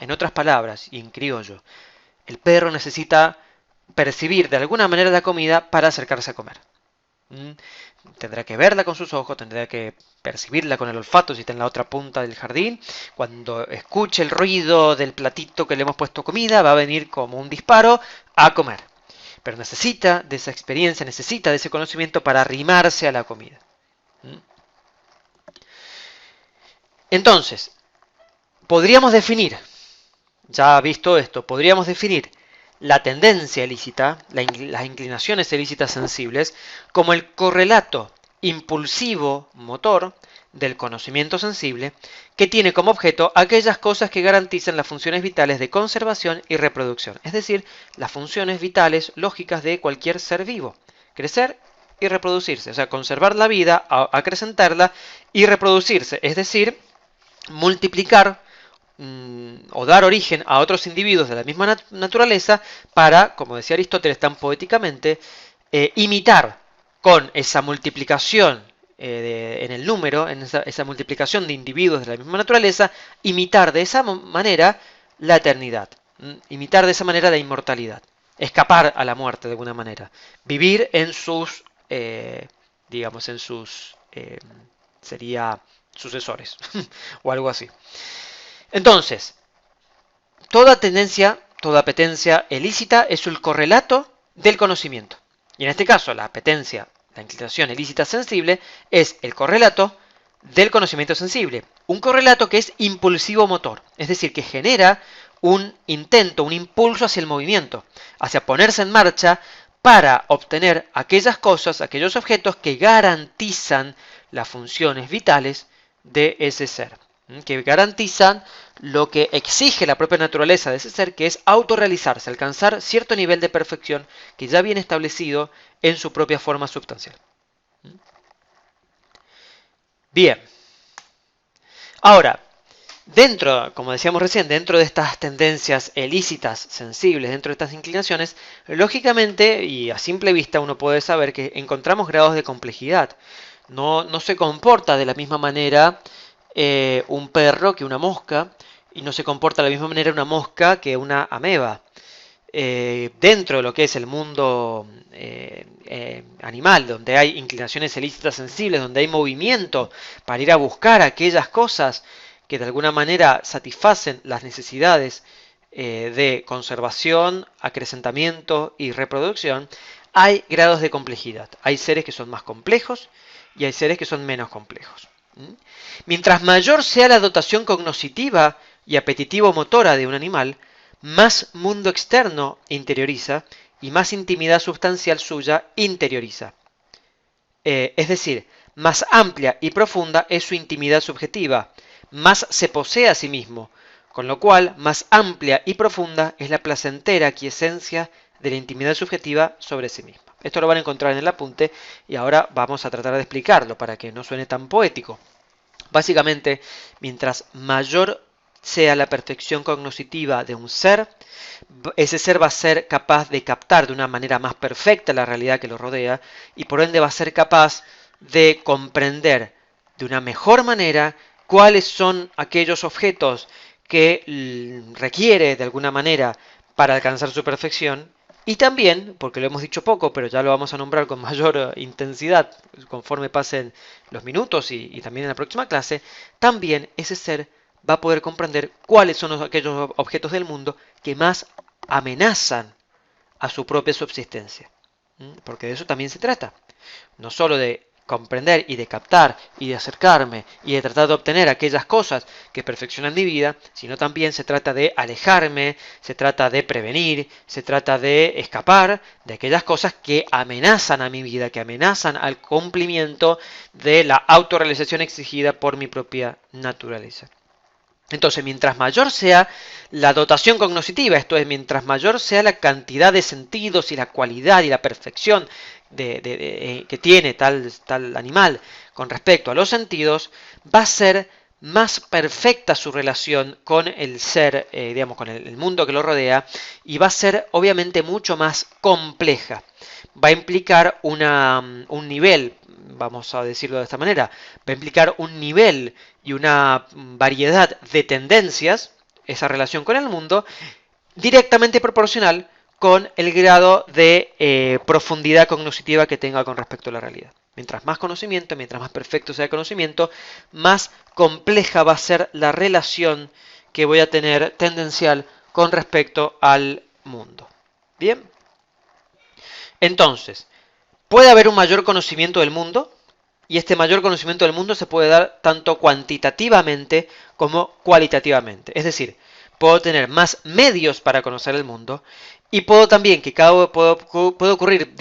[SPEAKER 2] En otras palabras, y en criollo, el perro necesita percibir de alguna manera la comida para acercarse a comer. Tendrá que verla con sus ojos, tendrá que percibirla con el olfato si está en la otra punta del jardín. Cuando escuche el ruido del platito que le hemos puesto comida, va a venir como un disparo a comer. Pero necesita de esa experiencia, necesita de ese conocimiento para arrimarse a la comida. Entonces, podríamos definir, ya visto esto, podríamos definir la tendencia ilícita, las inclinaciones ilícitas sensibles, como el correlato impulsivo motor del conocimiento sensible, que tiene como objeto aquellas cosas que garantizan las funciones vitales de conservación y reproducción, es decir, las funciones vitales lógicas de cualquier ser vivo: crecer y reproducirse, o sea, conservar la vida, acrecentarla y reproducirse, es decir, multiplicar o dar origen a otros individuos de la misma naturaleza para, como decía Aristóteles tan poéticamente, imitar con esa multiplicación en el número, en esa multiplicación de individuos de la misma naturaleza, imitar de esa manera la eternidad, imitar de esa manera la inmortalidad, escapar a la muerte de alguna manera, vivir en sus, digamos, en sus, sería sucesores o algo así. Entonces, toda tendencia, toda apetencia ilícita es el correlato del conocimiento. Y en este caso, la apetencia, la inclinación ilícita sensible, es el correlato del conocimiento sensible. Un correlato que es impulsivo motor, es decir, que genera un intento, un impulso hacia el movimiento, hacia ponerse en marcha para obtener aquellas cosas, aquellos objetos que garantizan las funciones vitales de ese ser, que garantizan lo que exige la propia naturaleza de ese ser, que es autorrealizarse, alcanzar cierto nivel de perfección que ya viene establecido en su propia forma sustancial. Bien. Ahora, dentro, como decíamos recién, dentro de estas tendencias ilícitas sensibles, dentro de estas inclinaciones, lógicamente y a simple vista uno puede saber que encontramos grados de complejidad. No se comporta de la misma manera un perro que una mosca, y no se comporta de la misma manera una mosca que una ameba. Dentro de lo que es el mundo animal, donde hay inclinaciones ilícitas sensibles, donde hay movimiento para ir a buscar aquellas cosas que de alguna manera satisfacen las necesidades de conservación, acrecentamiento y reproducción, hay grados de complejidad. Hay seres que son más complejos y hay seres que son menos complejos. Mientras mayor sea la dotación cognoscitiva y apetitivo-motora de un animal, más mundo externo interioriza y más intimidad sustancial suya interioriza. Es decir, más amplia y profunda es su intimidad subjetiva, más se posee a sí mismo, con lo cual más amplia y profunda es la placentera quiesencia de la intimidad subjetiva sobre sí misma. Esto lo van a encontrar en el apunte y ahora vamos a tratar de explicarlo para que no suene tan poético. Básicamente, mientras mayor sea la perfección cognoscitiva de un ser, ese ser va a ser capaz de captar de una manera más perfecta la realidad que lo rodea y por ende va a ser capaz de comprender de una mejor manera cuáles son aquellos objetos que requiere de alguna manera para alcanzar su perfección. Y también, porque lo hemos dicho poco, pero ya lo vamos a nombrar con mayor intensidad conforme pasen los minutos y también en la próxima clase, también ese ser va a poder comprender cuáles son aquellos objetos del mundo que más amenazan a su propia subsistencia. Porque de eso también se trata. No solo de comprender y de captar y de acercarme y de tratar de obtener aquellas cosas que perfeccionan mi vida, sino también se trata de alejarme, se trata de prevenir, se trata de escapar de aquellas cosas que amenazan a mi vida, que amenazan al cumplimiento de la autorrealización exigida por mi propia naturaleza. Entonces, mientras mayor sea la dotación cognoscitiva, esto es, mientras mayor sea la cantidad de sentidos y la cualidad y la perfección que tiene tal animal con respecto a los sentidos, va a ser más perfecta su relación con el ser, digamos, con el mundo que lo rodea, y va a ser obviamente mucho más compleja. Va a implicar un nivel, vamos a decirlo de esta manera, va a implicar un nivel y una variedad de tendencias, esa relación con el mundo, directamente proporcional con el grado de profundidad cognitiva que tenga con respecto a la realidad. Mientras más conocimiento, mientras más perfecto sea el conocimiento, más compleja va a ser la relación que voy a tener tendencial con respecto al mundo. Bien. Entonces, puede haber un mayor conocimiento del mundo, y este mayor conocimiento del mundo se puede dar tanto cuantitativamente como cualitativamente. Es decir, puedo tener más medios para conocer el mundo, y puedo también que puede ocurrir,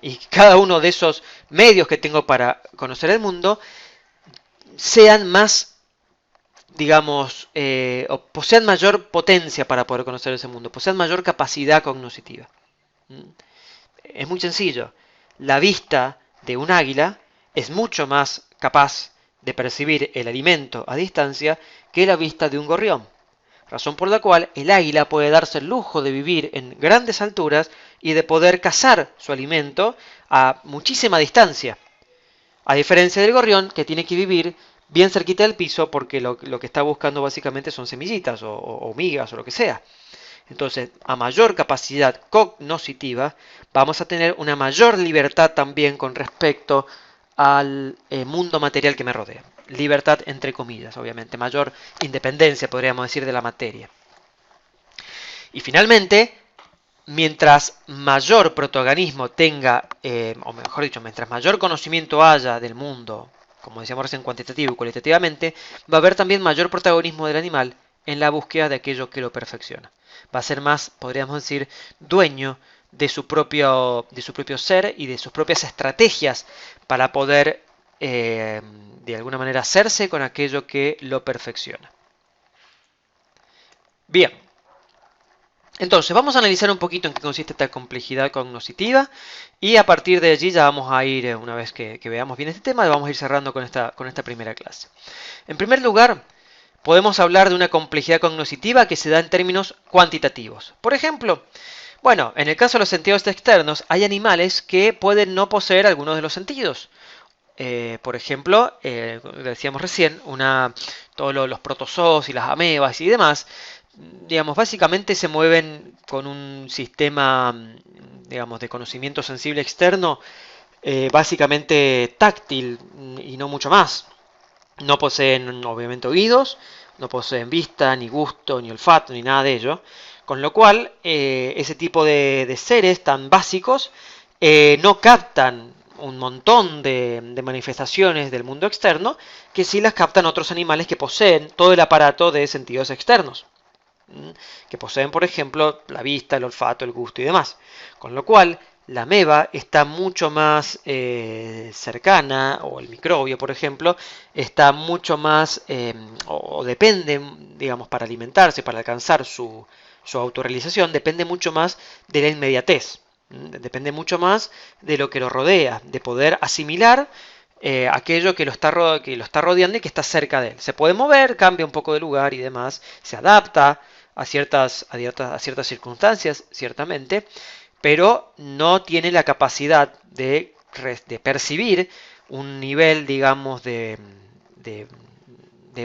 [SPEAKER 2] y cada uno de esos medios que tengo para conocer el mundo sean más, digamos, o posean mayor potencia para poder conocer ese mundo, posean mayor capacidad cognitiva. Es muy sencillo. La vista de un águila es mucho más capaz de percibir el alimento a distancia que la vista de un gorrión. Razón por la cual el águila puede darse el lujo de vivir en grandes alturas y de poder cazar su alimento a muchísima distancia. A diferencia del gorrión, que tiene que vivir bien cerquita del piso porque lo que está buscando básicamente son semillitas o migas o lo que sea. Entonces, a mayor capacidad cognoscitiva, vamos a tener una mayor libertad también con respecto al mundo material que me rodea. Libertad entre comillas, obviamente. Mayor independencia, podríamos decir, de la materia. Y finalmente, mientras mayor protagonismo tenga, o mejor dicho, mientras mayor conocimiento haya del mundo, como decíamos recién, cuantitativo y cualitativamente, va a haber también mayor protagonismo del animal en la búsqueda de aquello que lo perfecciona. Va a ser más, podríamos decir, dueño de su propio ser y de sus propias estrategias para poder, de alguna manera, hacerse con aquello que lo perfecciona. Bien. Entonces, vamos a analizar un poquito en qué consiste esta complejidad cognitiva, y a partir de allí ya vamos a ir, una vez que veamos bien este tema, vamos a ir cerrando con esta primera clase. En primer lugar, podemos hablar de una complejidad cognitiva que se da en términos cuantitativos. Por ejemplo, bueno, en el caso de los sentidos externos, hay animales que pueden no poseer algunos de los sentidos. Por ejemplo, decíamos recién, todos los protozoos y las amebas y demás, digamos, básicamente se mueven con un sistema, digamos, de conocimiento sensible externo, básicamente táctil y no mucho más. No poseen, obviamente, oídos, no poseen vista, ni gusto, ni olfato, ni nada de ello. Con lo cual, ese tipo de seres tan básicos no captan un montón de manifestaciones del mundo externo, que sí las captan otros animales que poseen todo el aparato de sentidos externos, que poseen, por ejemplo, la vista, el olfato, el gusto y demás. Con lo cual, la ameba está mucho más cercana, o el microbio, por ejemplo, está mucho más, o depende, digamos, para alimentarse, para alcanzar su autorrealización, depende mucho más de la inmediatez. Depende mucho más de lo que lo rodea, de poder asimilar aquello que lo está rodeando y que está cerca de él. Se puede mover, cambia un poco de lugar y demás, se adapta a ciertas circunstancias, ciertamente, pero no tiene la capacidad de percibir un nivel, digamos, de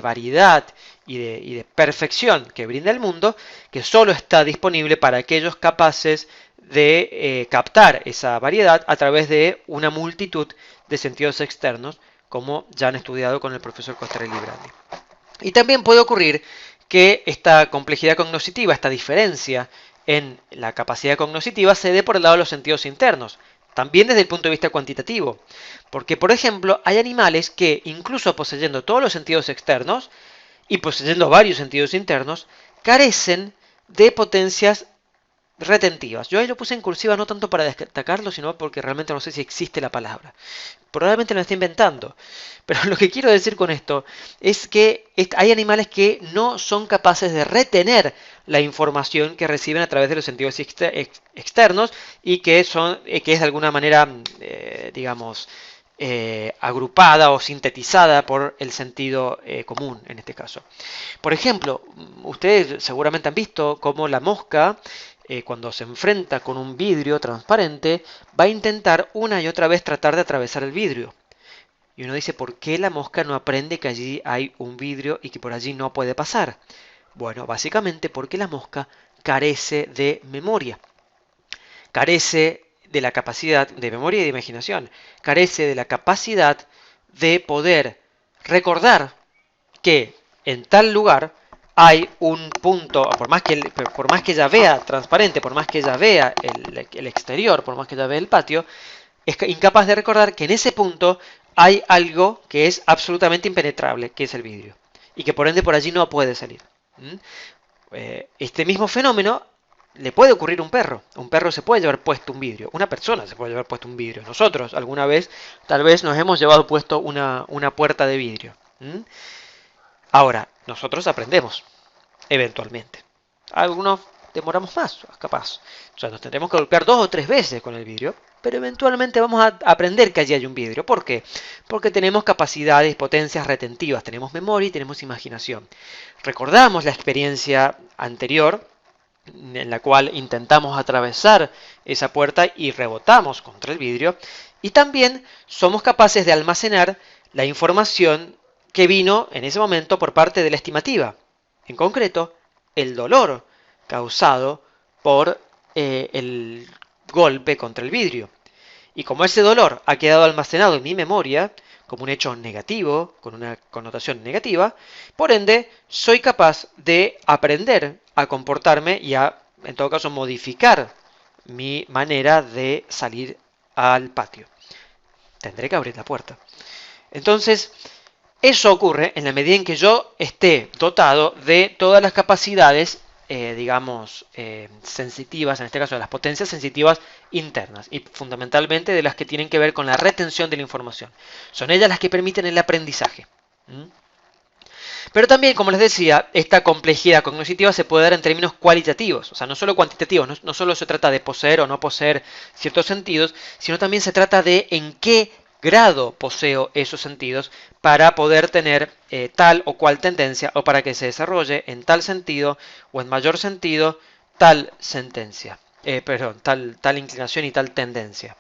[SPEAKER 2] variedad y de perfección que brinda el mundo, que solo está disponible para aquellos capaces de captar esa variedad a través de una multitud de sentidos externos, como ya han estudiado con el profesor Costarelli-Brandi. Y también puede ocurrir que esta complejidad cognitiva, esta diferencia en la capacidad cognitiva, se dé por el lado de los sentidos internos, también desde el punto de vista cuantitativo. Porque, por ejemplo, hay animales que, incluso poseyendo todos los sentidos externos y poseyendo varios sentidos internos, carecen de potencias retentivas. Yo ahí lo puse en cursiva no tanto para destacarlo, sino porque realmente no sé si existe la palabra. Probablemente lo esté inventando. Pero lo que quiero decir con esto es que hay animales que no son capaces de retener la información que reciben a través de los sentidos externos y que es de alguna manera, digamos, agrupada o sintetizada por el sentido común en este caso. Por ejemplo, ustedes seguramente han visto cómo la mosca, cuando se enfrenta con un vidrio transparente, va a intentar una y otra vez tratar de atravesar el vidrio. Y uno dice, ¿por qué la mosca no aprende que allí hay un vidrio y que por allí no puede pasar? Bueno, básicamente porque la mosca carece de memoria, carece de la capacidad de memoria y de imaginación, carece de la capacidad de poder recordar que en tal lugar hay un punto, por más que ella vea transparente, por más que ella vea el exterior, por más que ella vea el patio, es incapaz de recordar que en ese punto hay algo que es absolutamente impenetrable, que es el vidrio, y que por ende por allí no puede salir. Este mismo fenómeno le puede ocurrir a un perro. Un perro se puede llevar puesto un vidrio, una persona se puede llevar puesto un vidrio. Nosotros alguna vez, tal vez nos hemos llevado puesto una puerta de vidrio. Ahora, nosotros aprendemos, eventualmente. Algunos demoramos más, capaz. O sea, nos tendremos que golpear 2 o 3 veces con el vidrio, pero eventualmente vamos a aprender que allí hay un vidrio. ¿Por qué? Porque tenemos capacidades, potencias retentivas, tenemos memoria y tenemos imaginación. Recordamos la experiencia anterior en la cual intentamos atravesar esa puerta y rebotamos contra el vidrio, y también somos capaces de almacenar la información que vino en ese momento por parte de la estimativa, en concreto el dolor causado por el golpe contra el vidrio. Y como ese dolor ha quedado almacenado en mi memoria como un hecho negativo, con una connotación negativa, por ende soy capaz de aprender a comportarme y a, en todo caso, modificar mi manera de salir al patio. Tendré que abrir la puerta. Entonces, eso ocurre en la medida en que yo esté dotado de todas las capacidades, digamos, sensitivas, en este caso de las potencias sensitivas internas, y fundamentalmente de las que tienen que ver con la retención de la información. Son ellas las que permiten el aprendizaje. Pero también, como les decía, esta complejidad cognitiva se puede dar en términos cualitativos, o sea, no solo cuantitativos, no solo se trata de poseer o no poseer ciertos sentidos, sino también se trata de en qué grado poseo esos sentidos para poder tener tal o cual tendencia, o para que se desarrolle en tal sentido o en mayor sentido tal tal inclinación y tal tendencia.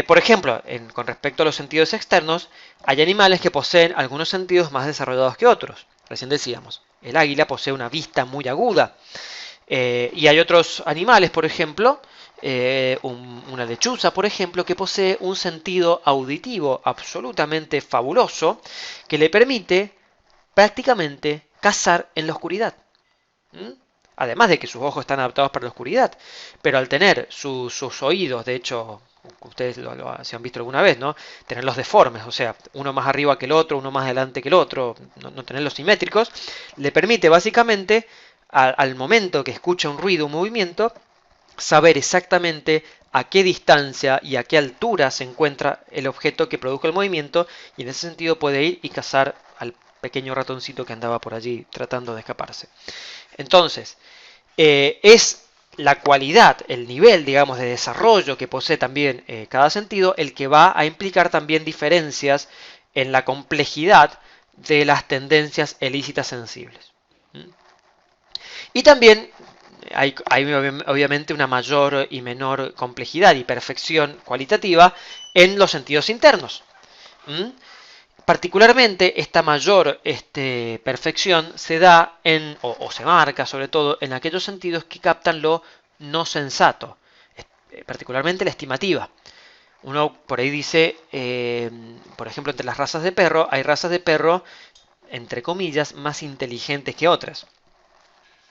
[SPEAKER 2] Por ejemplo, con respecto a los sentidos externos, hay animales que poseen algunos sentidos más desarrollados que otros. Recién decíamos, el águila posee una vista muy aguda. Y hay otros animales, por ejemplo, una lechuza, por ejemplo, que posee un sentido auditivo absolutamente fabuloso que le permite prácticamente cazar en la oscuridad. Además de que sus ojos están adaptados para la oscuridad, pero al tener sus oídos, de hecho, ustedes se han visto alguna vez, ¿no? Tenerlos deformes, o sea, uno más arriba que el otro, uno más adelante que el otro, no tenerlos simétricos, le permite básicamente al momento que escucha un ruido, un movimiento, saber exactamente a qué distancia y a qué altura se encuentra el objeto que produjo el movimiento, y en ese sentido puede ir y cazar al pequeño ratoncito que andaba por allí tratando de escaparse. Entonces, es la cualidad, el nivel, digamos, de desarrollo que posee también cada sentido, el que va a implicar también diferencias en la complejidad de las tendencias ilícitas sensibles. Y también hay obviamente una mayor y menor complejidad y perfección cualitativa en los sentidos internos. Particularmente esta mayor perfección se da o se marca sobre todo en aquellos sentidos que captan lo no sensato, particularmente la estimativa. Uno por ahí dice, por ejemplo, entre las razas de perro, hay razas de perro, entre comillas, más inteligentes que otras.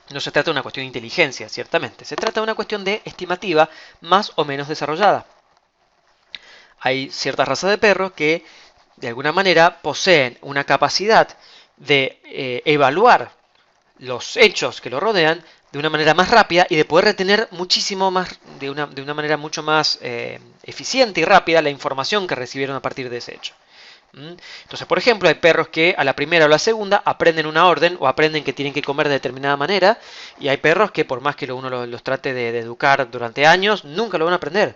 [SPEAKER 2] No se trata de una cuestión de inteligencia, ciertamente. Se trata de una cuestión de estimativa más o menos desarrollada. Hay ciertas razas de perros que, de alguna manera, poseen una capacidad de evaluar los hechos que lo rodean de una manera más rápida y de poder retener muchísimo más, de una manera mucho más eficiente y rápida la información que recibieron a partir de ese hecho. Entonces, por ejemplo, hay perros que a la primera o la segunda aprenden una orden o aprenden que tienen que comer de determinada manera, y hay perros que por más que uno los trate de educar durante años, nunca lo van a aprender.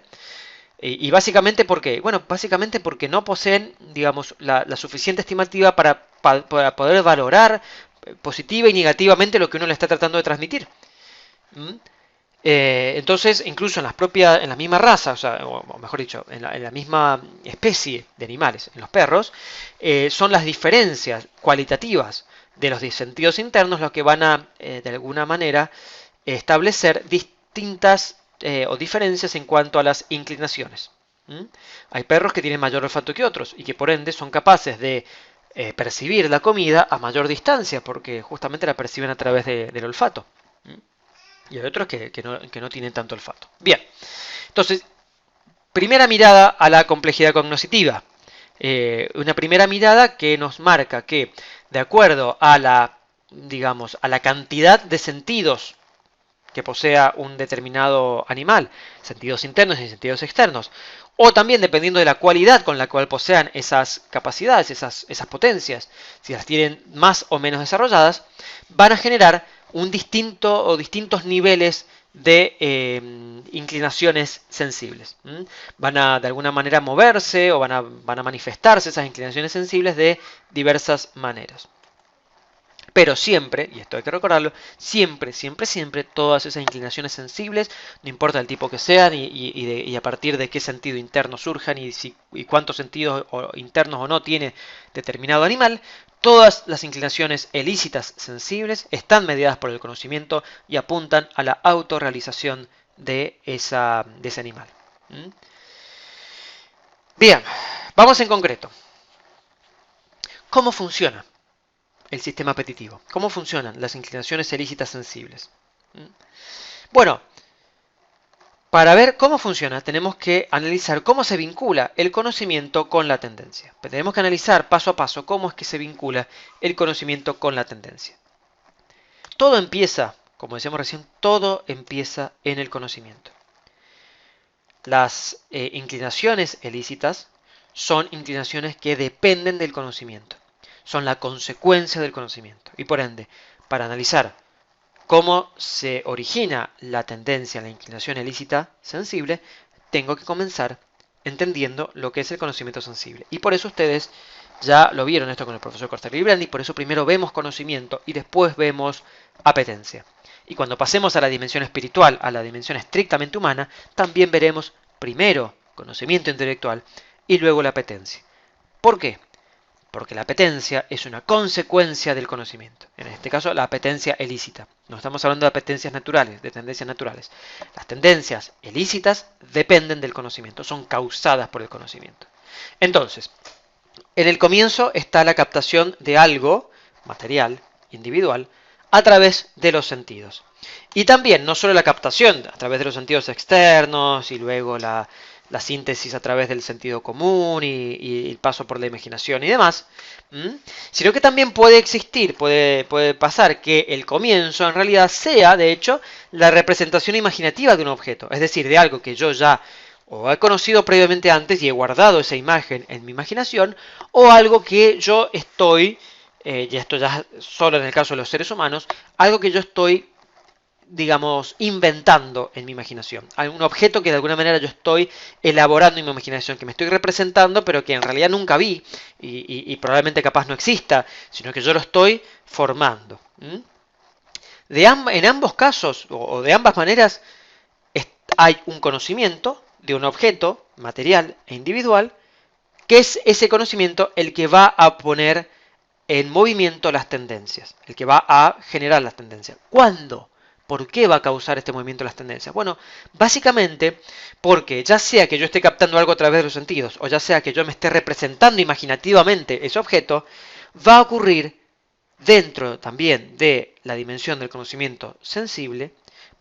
[SPEAKER 2] Y básicamente, ¿por qué? Bueno, básicamente porque no poseen, digamos, la suficiente estimativa para poder valorar positiva y negativamente lo que uno le está tratando de transmitir. Entonces, incluso en la misma raza, o mejor dicho, en la misma especie de animales, en los perros, son las diferencias cualitativas de los sentidos internos los que van a, de alguna manera, establecer distintas o diferencias en cuanto a las inclinaciones. Hay perros que tienen mayor olfato que otros y que por ende son capaces de percibir la comida a mayor distancia porque justamente la perciben a través del olfato. Y hay otros que no tienen tanto olfato. Bien, entonces, primera mirada a la complejidad cognitiva. Una primera mirada que nos marca que, de acuerdo a digamos, a la cantidad de sentidos que posea un determinado animal, sentidos internos y sentidos externos, o también dependiendo de la cualidad con la cual posean esas capacidades, esas potencias, si las tienen más o menos desarrolladas, van a generar un distinto o distintos niveles de inclinaciones sensibles. Van a de alguna manera moverse o van a manifestarse esas inclinaciones sensibles de diversas maneras. Pero siempre, y esto hay que recordarlo, siempre, siempre, siempre, todas esas inclinaciones sensibles, no importa el tipo que sean y a partir de qué sentido interno surjan y cuántos sentidos internos o no tiene determinado animal, todas las inclinaciones ilícitas sensibles están mediadas por el conocimiento y apuntan a la autorrealización de ese animal. Bien, vamos en concreto. ¿Cómo funciona el sistema apetitivo? ¿Cómo funcionan las inclinaciones ilícitas sensibles? Bueno, para ver cómo funciona tenemos que analizar cómo se vincula el conocimiento con la tendencia. Tenemos que analizar paso a paso cómo es que se vincula el conocimiento con la tendencia. Todo empieza, como decíamos recién, todo empieza en el conocimiento. Las inclinaciones ilícitas son inclinaciones que dependen del conocimiento. Son la consecuencia del conocimiento. Y por ende, para analizar cómo se origina la tendencia, la inclinación ilícita sensible, tengo que comenzar entendiendo lo que es el conocimiento sensible. Y por eso ustedes ya lo vieron esto con el profesor Corster-Librandi, por eso primero vemos conocimiento y después vemos apetencia. Y cuando pasemos a la dimensión espiritual, a la dimensión estrictamente humana, también veremos primero conocimiento intelectual y luego la apetencia. ¿Por qué? Porque la apetencia es una consecuencia del conocimiento. En este caso, la apetencia ilícita. No estamos hablando de apetencias naturales, de tendencias naturales. Las tendencias ilícitas dependen del conocimiento, son causadas por el conocimiento. Entonces, en el comienzo está la captación de algo material, individual, a través de los sentidos. Y también, no solo la captación a través de los sentidos externos y luego la síntesis a través del sentido común y el paso por la imaginación y demás, sino que también puede existir, puede pasar que el comienzo en realidad sea, de hecho, la representación imaginativa de un objeto, es decir, de algo que yo ya o he conocido previamente antes y he guardado esa imagen en mi imaginación, o algo que yo estoy, y esto ya solo en el caso de los seres humanos, algo que yo estoy, digamos, inventando en mi imaginación. Un objeto que de alguna manera yo estoy elaborando en mi imaginación, que me estoy representando, pero que en realidad nunca vi y probablemente capaz no exista, sino que yo lo estoy formando. En ambos casos, o de ambas maneras, hay un conocimiento de un objeto material e individual, que es ese conocimiento el que va a poner en movimiento las tendencias, el que va a generar las tendencias. ¿Cuándo? ¿Por qué va a causar este movimiento de las tendencias? Bueno, básicamente porque ya sea que yo esté captando algo a través de los sentidos, o ya sea que yo me esté representando imaginativamente ese objeto, va a ocurrir dentro también de la dimensión del conocimiento sensible,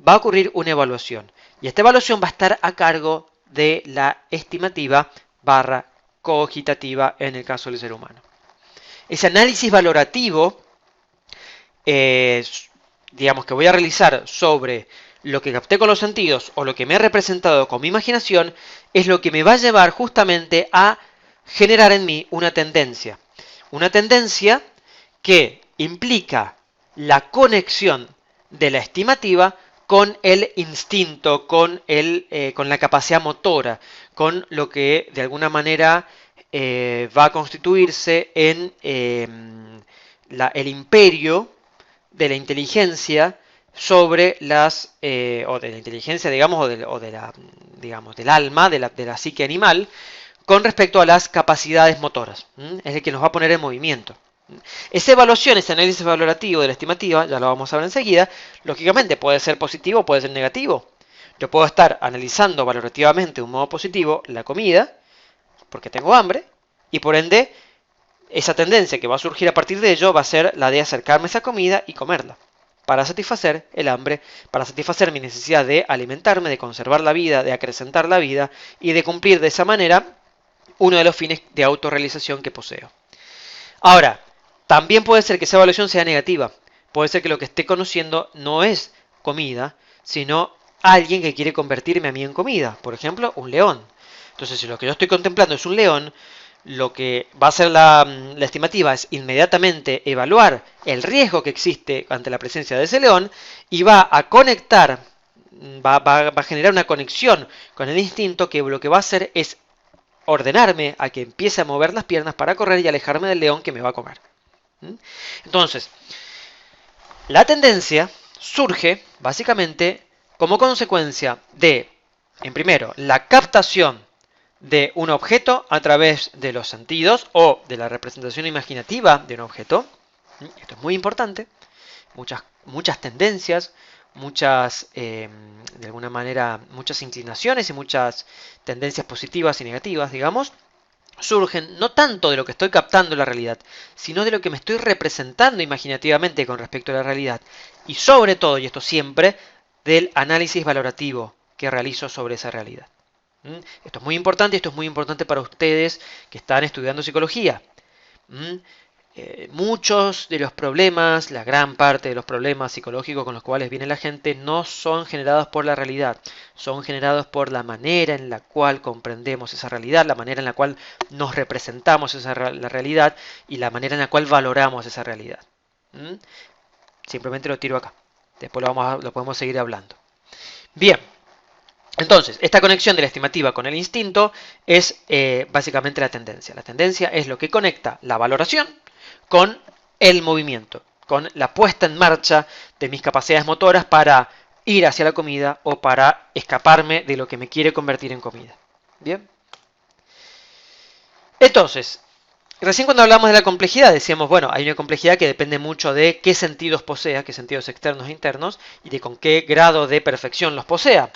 [SPEAKER 2] va a ocurrir una evaluación. Y esta evaluación va a estar a cargo de la estimativa / cogitativa en el caso del ser humano. Ese análisis valorativo digamos, que voy a realizar sobre lo que capté con los sentidos o lo que me he representado con mi imaginación es lo que me va a llevar justamente a generar en mí una tendencia. Una tendencia que implica la conexión de la estimativa con el instinto, con la capacidad motora, con lo que de alguna manera va a constituirse en el imperio de la inteligencia sobre o de la inteligencia, digamos, digamos, del alma, de la psique animal, con respecto a las capacidades motoras. Es el que nos va a poner en movimiento. Esa evaluación, ese análisis valorativo de la estimativa, ya lo vamos a ver enseguida, lógicamente puede ser positivo o puede ser negativo. Yo puedo estar analizando valorativamente de un modo positivo la comida, porque tengo hambre, y por ende, esa tendencia que va a surgir a partir de ello va a ser la de acercarme a esa comida y comerla, para satisfacer el hambre, para satisfacer mi necesidad de alimentarme, de conservar la vida, de acrecentar la vida, y de cumplir de esa manera uno de los fines de autorrealización que poseo. Ahora, también puede ser que esa evaluación sea negativa. Puede ser que lo que esté conociendo no es comida, sino alguien que quiere convertirme a mí en comida. Por ejemplo, un león. Entonces, si lo que yo estoy contemplando es un león, lo que va a hacer la estimativa es inmediatamente evaluar el riesgo que existe ante la presencia de ese león y va a conectar, va a generar una conexión con el instinto que lo que va a hacer es ordenarme a que empiece a mover las piernas para correr y alejarme del león que me va a comer. Entonces, la tendencia surge básicamente como consecuencia de, en primero, la captación de un objeto a través de los sentidos o de la representación imaginativa de un objeto. Esto es muy importante. Muchas tendencias, de alguna manera, muchas inclinaciones y muchas tendencias positivas y negativas, digamos, surgen no tanto de lo que estoy captando en la realidad, sino de lo que me estoy representando imaginativamente con respecto a la realidad. Y sobre todo, y esto siempre, del análisis valorativo que realizo sobre esa realidad. Esto es muy importante, y esto es muy importante para ustedes que están estudiando psicología. Muchos de los problemas, la gran parte de los problemas psicológicos con los cuales viene la gente no son generados por la realidad, son generados por la manera en la cual comprendemos esa realidad, la manera en la cual nos representamos la realidad y la manera en la cual valoramos esa realidad. Simplemente lo tiro acá, después lo podemos seguir hablando. Bien, entonces, esta conexión de la estimativa con el instinto es básicamente la tendencia. La tendencia es lo que conecta la valoración con el movimiento, con la puesta en marcha de mis capacidades motoras para ir hacia la comida o para escaparme de lo que me quiere convertir en comida. ¿Bien? Entonces, recién cuando hablamos de la complejidad decíamos, bueno, hay una complejidad que depende mucho de qué sentidos posea, qué sentidos externos e internos, y de con qué grado de perfección los posea.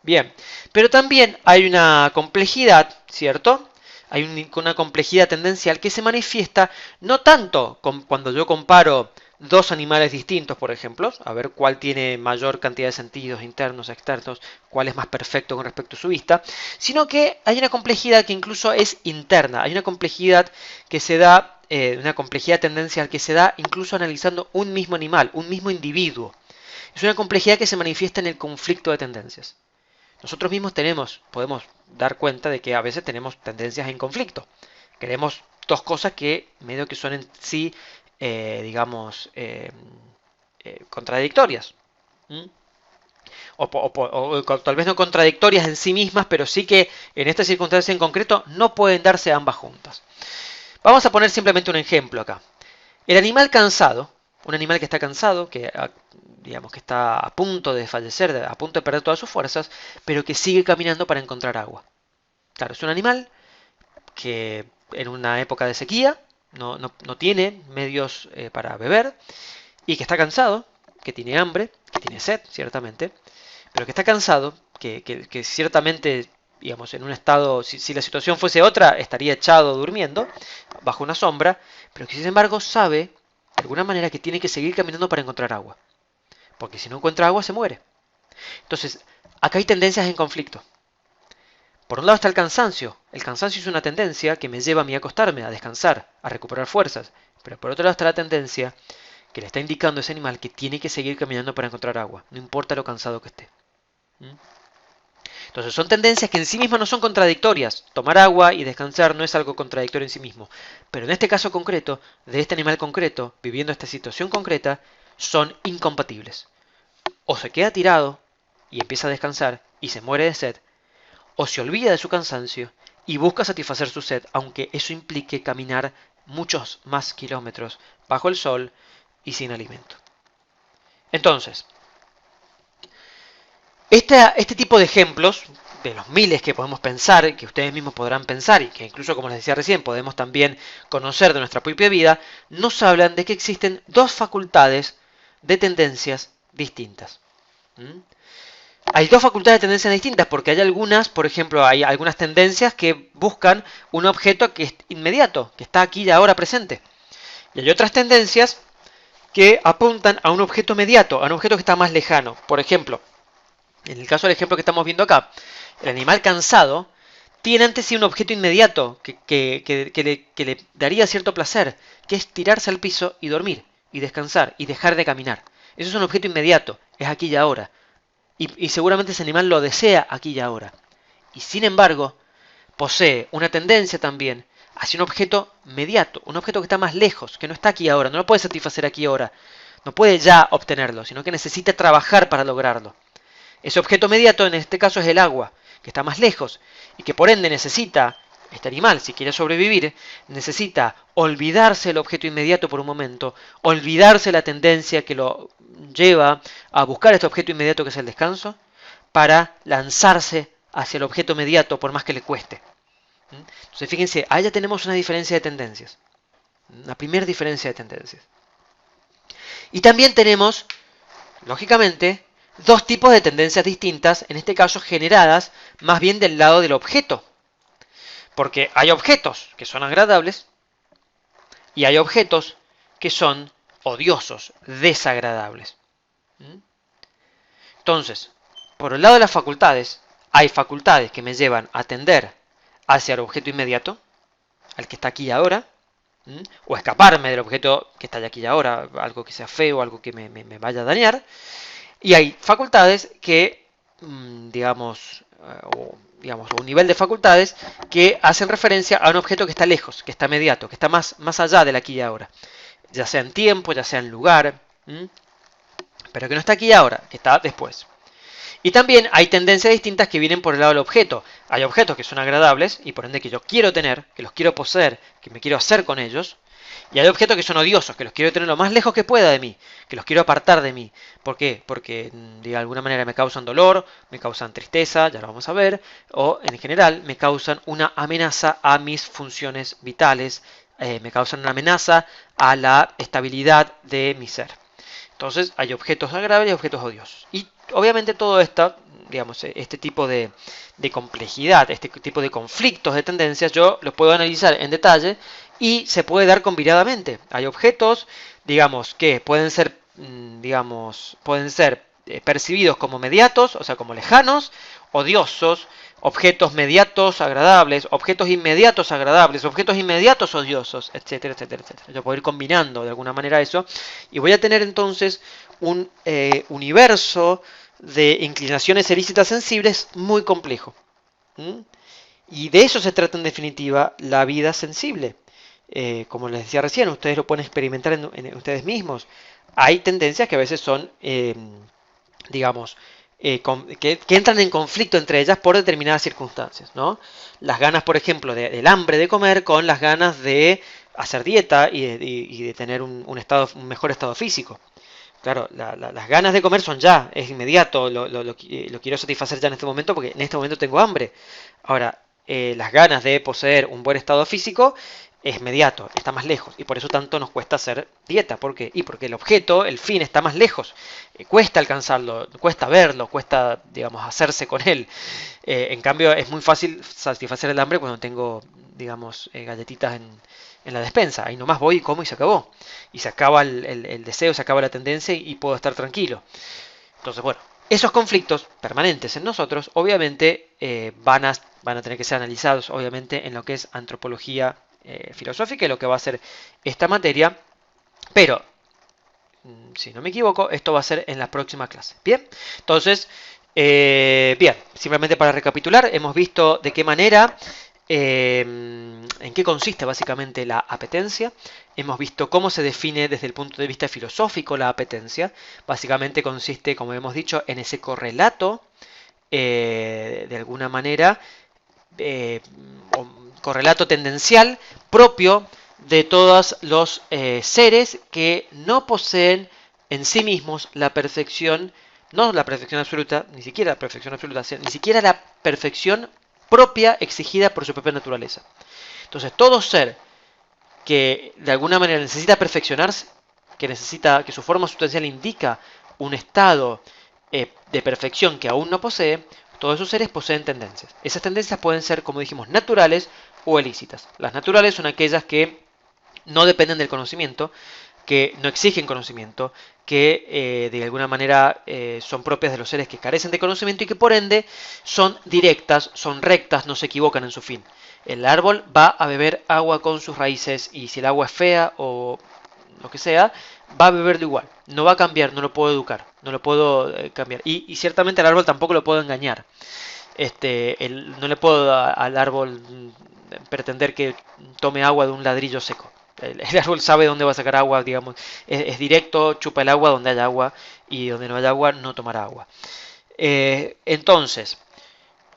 [SPEAKER 2] Bien, pero también hay una complejidad, ¿cierto? Hay una complejidad tendencial que se manifiesta no tanto cuando yo comparo dos animales distintos, por ejemplo, a ver cuál tiene mayor cantidad de sentidos internos, externos, cuál es más perfecto con respecto a su vista, sino que hay una complejidad que incluso es interna, hay una complejidad que se da, una complejidad tendencial que se da incluso analizando un mismo animal, un mismo individuo. Es una complejidad que se manifiesta en el conflicto de tendencias. Nosotros mismos podemos dar cuenta de que a veces tenemos tendencias en conflicto. Queremos dos cosas que medio que son en sí, digamos, contradictorias. O tal vez no contradictorias en sí mismas, pero sí que en esta circunstancia en concreto no pueden darse ambas juntas. Vamos a poner simplemente un ejemplo acá. El animal cansado, un animal que está cansado, que digamos que está a punto de fallecer, a punto de perder todas sus fuerzas, pero que sigue caminando para encontrar agua. Claro, es un animal que en una época de sequía no tiene medios para beber y que está cansado, que tiene hambre, que tiene sed, ciertamente, pero que está cansado, que ciertamente, digamos, en un estado, si la situación fuese otra, estaría echado durmiendo bajo una sombra, pero que sin embargo sabe de alguna manera que tiene que seguir caminando para encontrar agua. Porque si no encuentra agua se muere. Entonces, acá hay tendencias en conflicto. Por un lado está el cansancio. El cansancio es una tendencia que me lleva a mí a acostarme, a descansar, a recuperar fuerzas. Pero por otro lado está la tendencia que le está indicando a ese animal que tiene que seguir caminando para encontrar agua, no importa lo cansado que esté. ¿Mm? Entonces son tendencias que en sí mismas no son contradictorias. Tomar agua y descansar no es algo contradictorio en sí mismo. Pero en este caso concreto, de este animal concreto, viviendo esta situación concreta, son incompatibles. O se queda tirado y empieza a descansar y se muere de sed, o se olvida de su cansancio y busca satisfacer su sed, aunque eso implique caminar muchos más kilómetros bajo el sol y sin alimento. Entonces, este tipo de ejemplos, de los miles que podemos pensar, que ustedes mismos podrán pensar y que incluso, como les decía recién, podemos también conocer de nuestra propia vida, nos hablan de que existen dos facultades de tendencias distintas. ¿Mm? Hay dos facultades de tendencias distintas porque hay algunas, por ejemplo, hay algunas tendencias que buscan un objeto que es inmediato, que está aquí y ahora presente. Y hay otras tendencias que apuntan a un objeto mediato, a un objeto que está más lejano. Por ejemplo, en el caso del ejemplo que estamos viendo acá, el animal cansado tiene ante sí un objeto inmediato que le daría cierto placer, que es tirarse al piso y dormir, y descansar, y dejar de caminar. Eso es un objeto inmediato, es aquí y ahora. Y seguramente ese animal lo desea aquí y ahora. Y sin embargo, posee una tendencia también hacia un objeto mediato, un objeto que está más lejos, que no está aquí ahora, no lo puede satisfacer aquí ahora, no puede ya obtenerlo, sino que necesita trabajar para lograrlo. Ese objeto mediato en este caso es el agua, que está más lejos y que por ende necesita, este animal, si quiere sobrevivir, necesita olvidarse del objeto inmediato por un momento, olvidarse la tendencia que lo lleva a buscar este objeto inmediato que es el descanso, para lanzarse hacia el objeto inmediato por más que le cueste. Entonces fíjense, ahí ya tenemos una diferencia de tendencias, una primera diferencia de tendencias. Y también tenemos, lógicamente, dos tipos de tendencias distintas, en este caso generadas más bien del lado del objeto. Porque hay objetos que son agradables y hay objetos que son odiosos, desagradables. Entonces, por el lado de las facultades, hay facultades que me llevan a tender hacia el objeto inmediato, al que está aquí y ahora, o escaparme del objeto que está aquí y ahora, algo que sea feo, algo que me vaya a dañar. Y hay facultades que, digamos, un nivel de facultades que hacen referencia a un objeto que está lejos, que está mediato, que está más allá del aquí y ahora. Ya sea en tiempo, ya sea en lugar, pero que no está aquí y ahora, que está después. Y también hay tendencias distintas que vienen por el lado del objeto. Hay objetos que son agradables y por ende que yo quiero tener, que los quiero poseer, que me quiero hacer con ellos. Y hay objetos que son odiosos, que los quiero tener lo más lejos que pueda de mí, que los quiero apartar de mí. ¿Por qué? Porque de alguna manera me causan dolor, me causan tristeza, ya lo vamos a ver, o en general me causan una amenaza a mis funciones vitales, me causan una amenaza a la estabilidad de mi ser. Entonces hay objetos agradables y objetos odiosos. Y obviamente todo esto, digamos, este tipo de complejidad, este tipo de conflictos de tendencias, yo los puedo analizar en detalle y se puede dar combinadamente. Hay objetos, digamos, que pueden ser, percibidos como mediatos, o sea, como lejanos, odiosos, objetos mediatos agradables, objetos inmediatos agradables, objetos inmediatos odiosos, etcétera, etcétera, etcétera. Yo puedo ir combinando de alguna manera eso y voy a tener entonces un universo de inclinaciones ilícitas sensibles muy complejo. Y de eso se trata en definitiva la vida sensible. Como les decía recién, ustedes lo pueden experimentar en ustedes mismos. Hay tendencias que a veces son, que entran en conflicto entre ellas por determinadas circunstancias, ¿no? Las ganas, por ejemplo, del hambre de comer con las ganas de hacer dieta y de tener un mejor estado físico. Claro, las ganas de comer son ya, es inmediato, lo quiero satisfacer ya en este momento porque en este momento tengo hambre. Ahora, las ganas de poseer un buen estado físico es inmediato, está más lejos y por eso tanto nos cuesta hacer dieta. ¿Por qué? Y porque el objeto, el fin, está más lejos. Cuesta alcanzarlo, cuesta verlo, cuesta, digamos, hacerse con él. En cambio, es muy fácil satisfacer el hambre cuando tengo, digamos, galletitas en la despensa. Ahí nomás voy y como y se acabó. Y se acaba el deseo, se acaba la tendencia y puedo estar tranquilo. Entonces, bueno, esos conflictos permanentes en nosotros, obviamente, van a tener que ser analizados, obviamente, en lo que es antropología filosófica y lo que va a ser esta materia. Pero, si no me equivoco, esto va a ser en la próxima clase. Bien, entonces, bien, simplemente para recapitular, hemos visto de qué manera, en qué consiste básicamente la apetencia. Hemos visto cómo se define desde el punto de vista filosófico la apetencia. Básicamente consiste, como hemos dicho, en ese correlato, de alguna manera, correlato tendencial propio de todos los seres que no poseen en sí mismos la perfección, no la perfección absoluta, ni siquiera la perfección absoluta, ni siquiera la perfección propia exigida por su propia naturaleza. Entonces, todo ser que de alguna manera necesita perfeccionarse, que su forma sustancial indica un estado de perfección que aún no posee, todos esos seres poseen tendencias. Esas tendencias pueden ser, como dijimos, naturales o ilícitas. Las naturales son aquellas que no dependen del conocimiento, que no exigen conocimiento, que de alguna manera son propias de los seres que carecen de conocimiento y que por ende son directas, son rectas, no se equivocan en su fin. El árbol va a beber agua con sus raíces y si el agua es fea o lo que sea, va a beberlo igual. No va a cambiar, no lo puedo educar, no lo puedo cambiar. Y ciertamente al árbol tampoco lo puedo engañar. No le puedo al árbol pretender que tome agua de un ladrillo seco. El árbol sabe dónde va a sacar agua, digamos, es directo, chupa el agua donde haya agua y donde no haya agua no tomará agua. Entonces,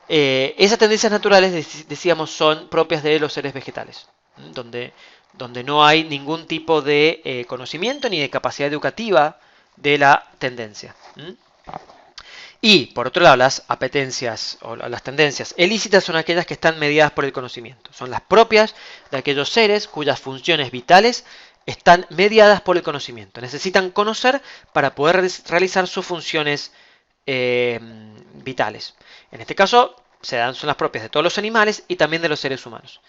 [SPEAKER 2] esas tendencias naturales, decíamos, son propias de los seres vegetales, donde no hay ningún tipo de conocimiento ni de capacidad educativa de la tendencia. Y, por otro lado, las apetencias o las tendencias ilícitas son aquellas que están mediadas por el conocimiento. Son las propias de aquellos seres cuyas funciones vitales están mediadas por el conocimiento. Necesitan conocer para poder realizar sus funciones vitales. En este caso, son las propias de todos los animales y también de los seres humanos.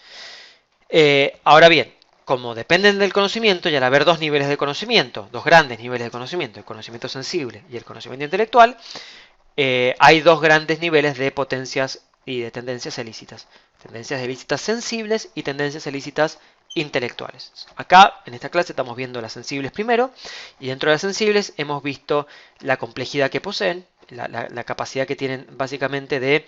[SPEAKER 2] Ahora bien, como dependen del conocimiento, y al haber dos niveles de conocimiento, dos grandes niveles de conocimiento, el conocimiento sensible y el conocimiento intelectual, hay dos grandes niveles de potencias y de tendencias ilícitas. Tendencias ilícitas sensibles y tendencias ilícitas intelectuales. Acá, en esta clase, estamos viendo las sensibles primero, y dentro de las sensibles hemos visto la complejidad que poseen, la capacidad que tienen básicamente de,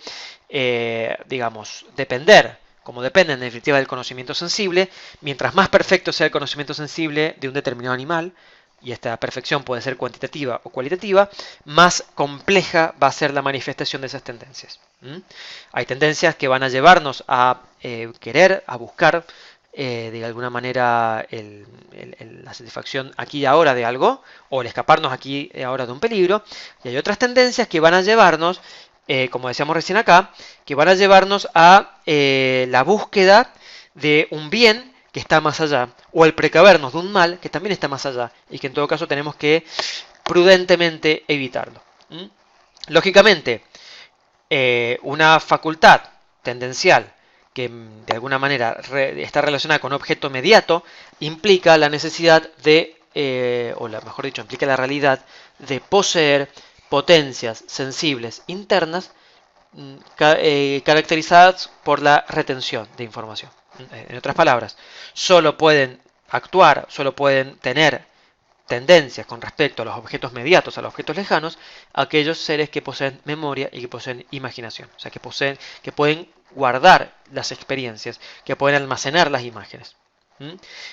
[SPEAKER 2] digamos, depender, como dependen en definitiva del conocimiento sensible. Mientras más perfecto sea el conocimiento sensible de un determinado animal, y esta perfección puede ser cuantitativa o cualitativa, más compleja va a ser la manifestación de esas tendencias. Hay tendencias que van a llevarnos a querer, a buscar de alguna manera la satisfacción aquí y ahora de algo, o el escaparnos aquí y ahora de un peligro, y hay otras tendencias que van a llevarnos, como decíamos recién acá, que van a llevarnos a la búsqueda de un bien que está más allá, o el precavernos de un mal que también está más allá, y que en todo caso tenemos que prudentemente evitarlo. Lógicamente, una facultad tendencial que de alguna manera está relacionada con un objeto mediato, implica la necesidad de, mejor dicho, implica la realidad de poseer potencias sensibles internas caracterizadas por la retención de información. En otras palabras, solo pueden actuar, solo pueden tener tendencias con respecto a los objetos mediatos, a los objetos lejanos, aquellos seres que poseen memoria y que poseen imaginación, o sea, que pueden guardar las experiencias, que pueden almacenar las imágenes.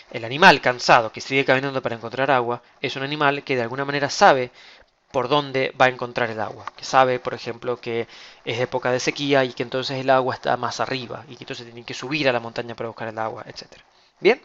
[SPEAKER 2] El animal cansado que sigue caminando para encontrar agua es un animal que de alguna manera sabe por dónde va a encontrar el agua, que sabe, por ejemplo, que es época de sequía y que entonces el agua está más arriba y que entonces tienen que subir a la montaña para buscar el agua, etc. Bien.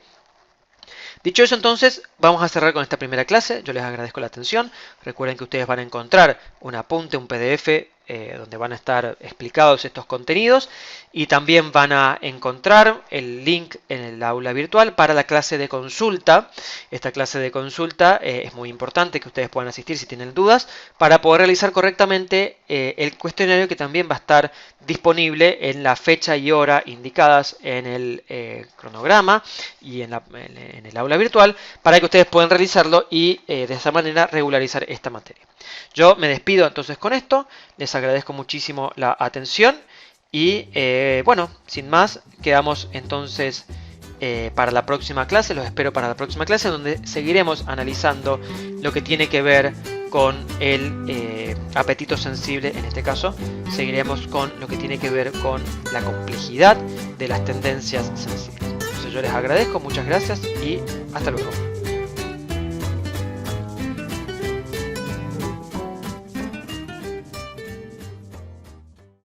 [SPEAKER 2] Dicho eso, entonces, vamos a cerrar con esta primera clase. Yo les agradezco la atención. Recuerden que ustedes van a encontrar un apunte, un PDF, donde van a estar explicados estos contenidos, y también van a encontrar el link en el aula virtual para la clase de consulta. Esta clase de consulta es muy importante que ustedes puedan asistir si tienen dudas, para poder realizar correctamente el cuestionario, que también va a estar disponible en la fecha y hora indicadas en el cronograma y en el aula virtual, para que ustedes puedan realizarlo y de esa manera regularizar esta materia. Yo me despido entonces con esto, les agradezco muchísimo la atención y bueno, sin más, quedamos entonces para la próxima clase. Los espero para la próxima clase, donde seguiremos analizando lo que tiene que ver con el apetito sensible. En este caso seguiremos con lo que tiene que ver con la complejidad de las tendencias sensibles. Entonces yo les agradezco, muchas gracias y hasta luego.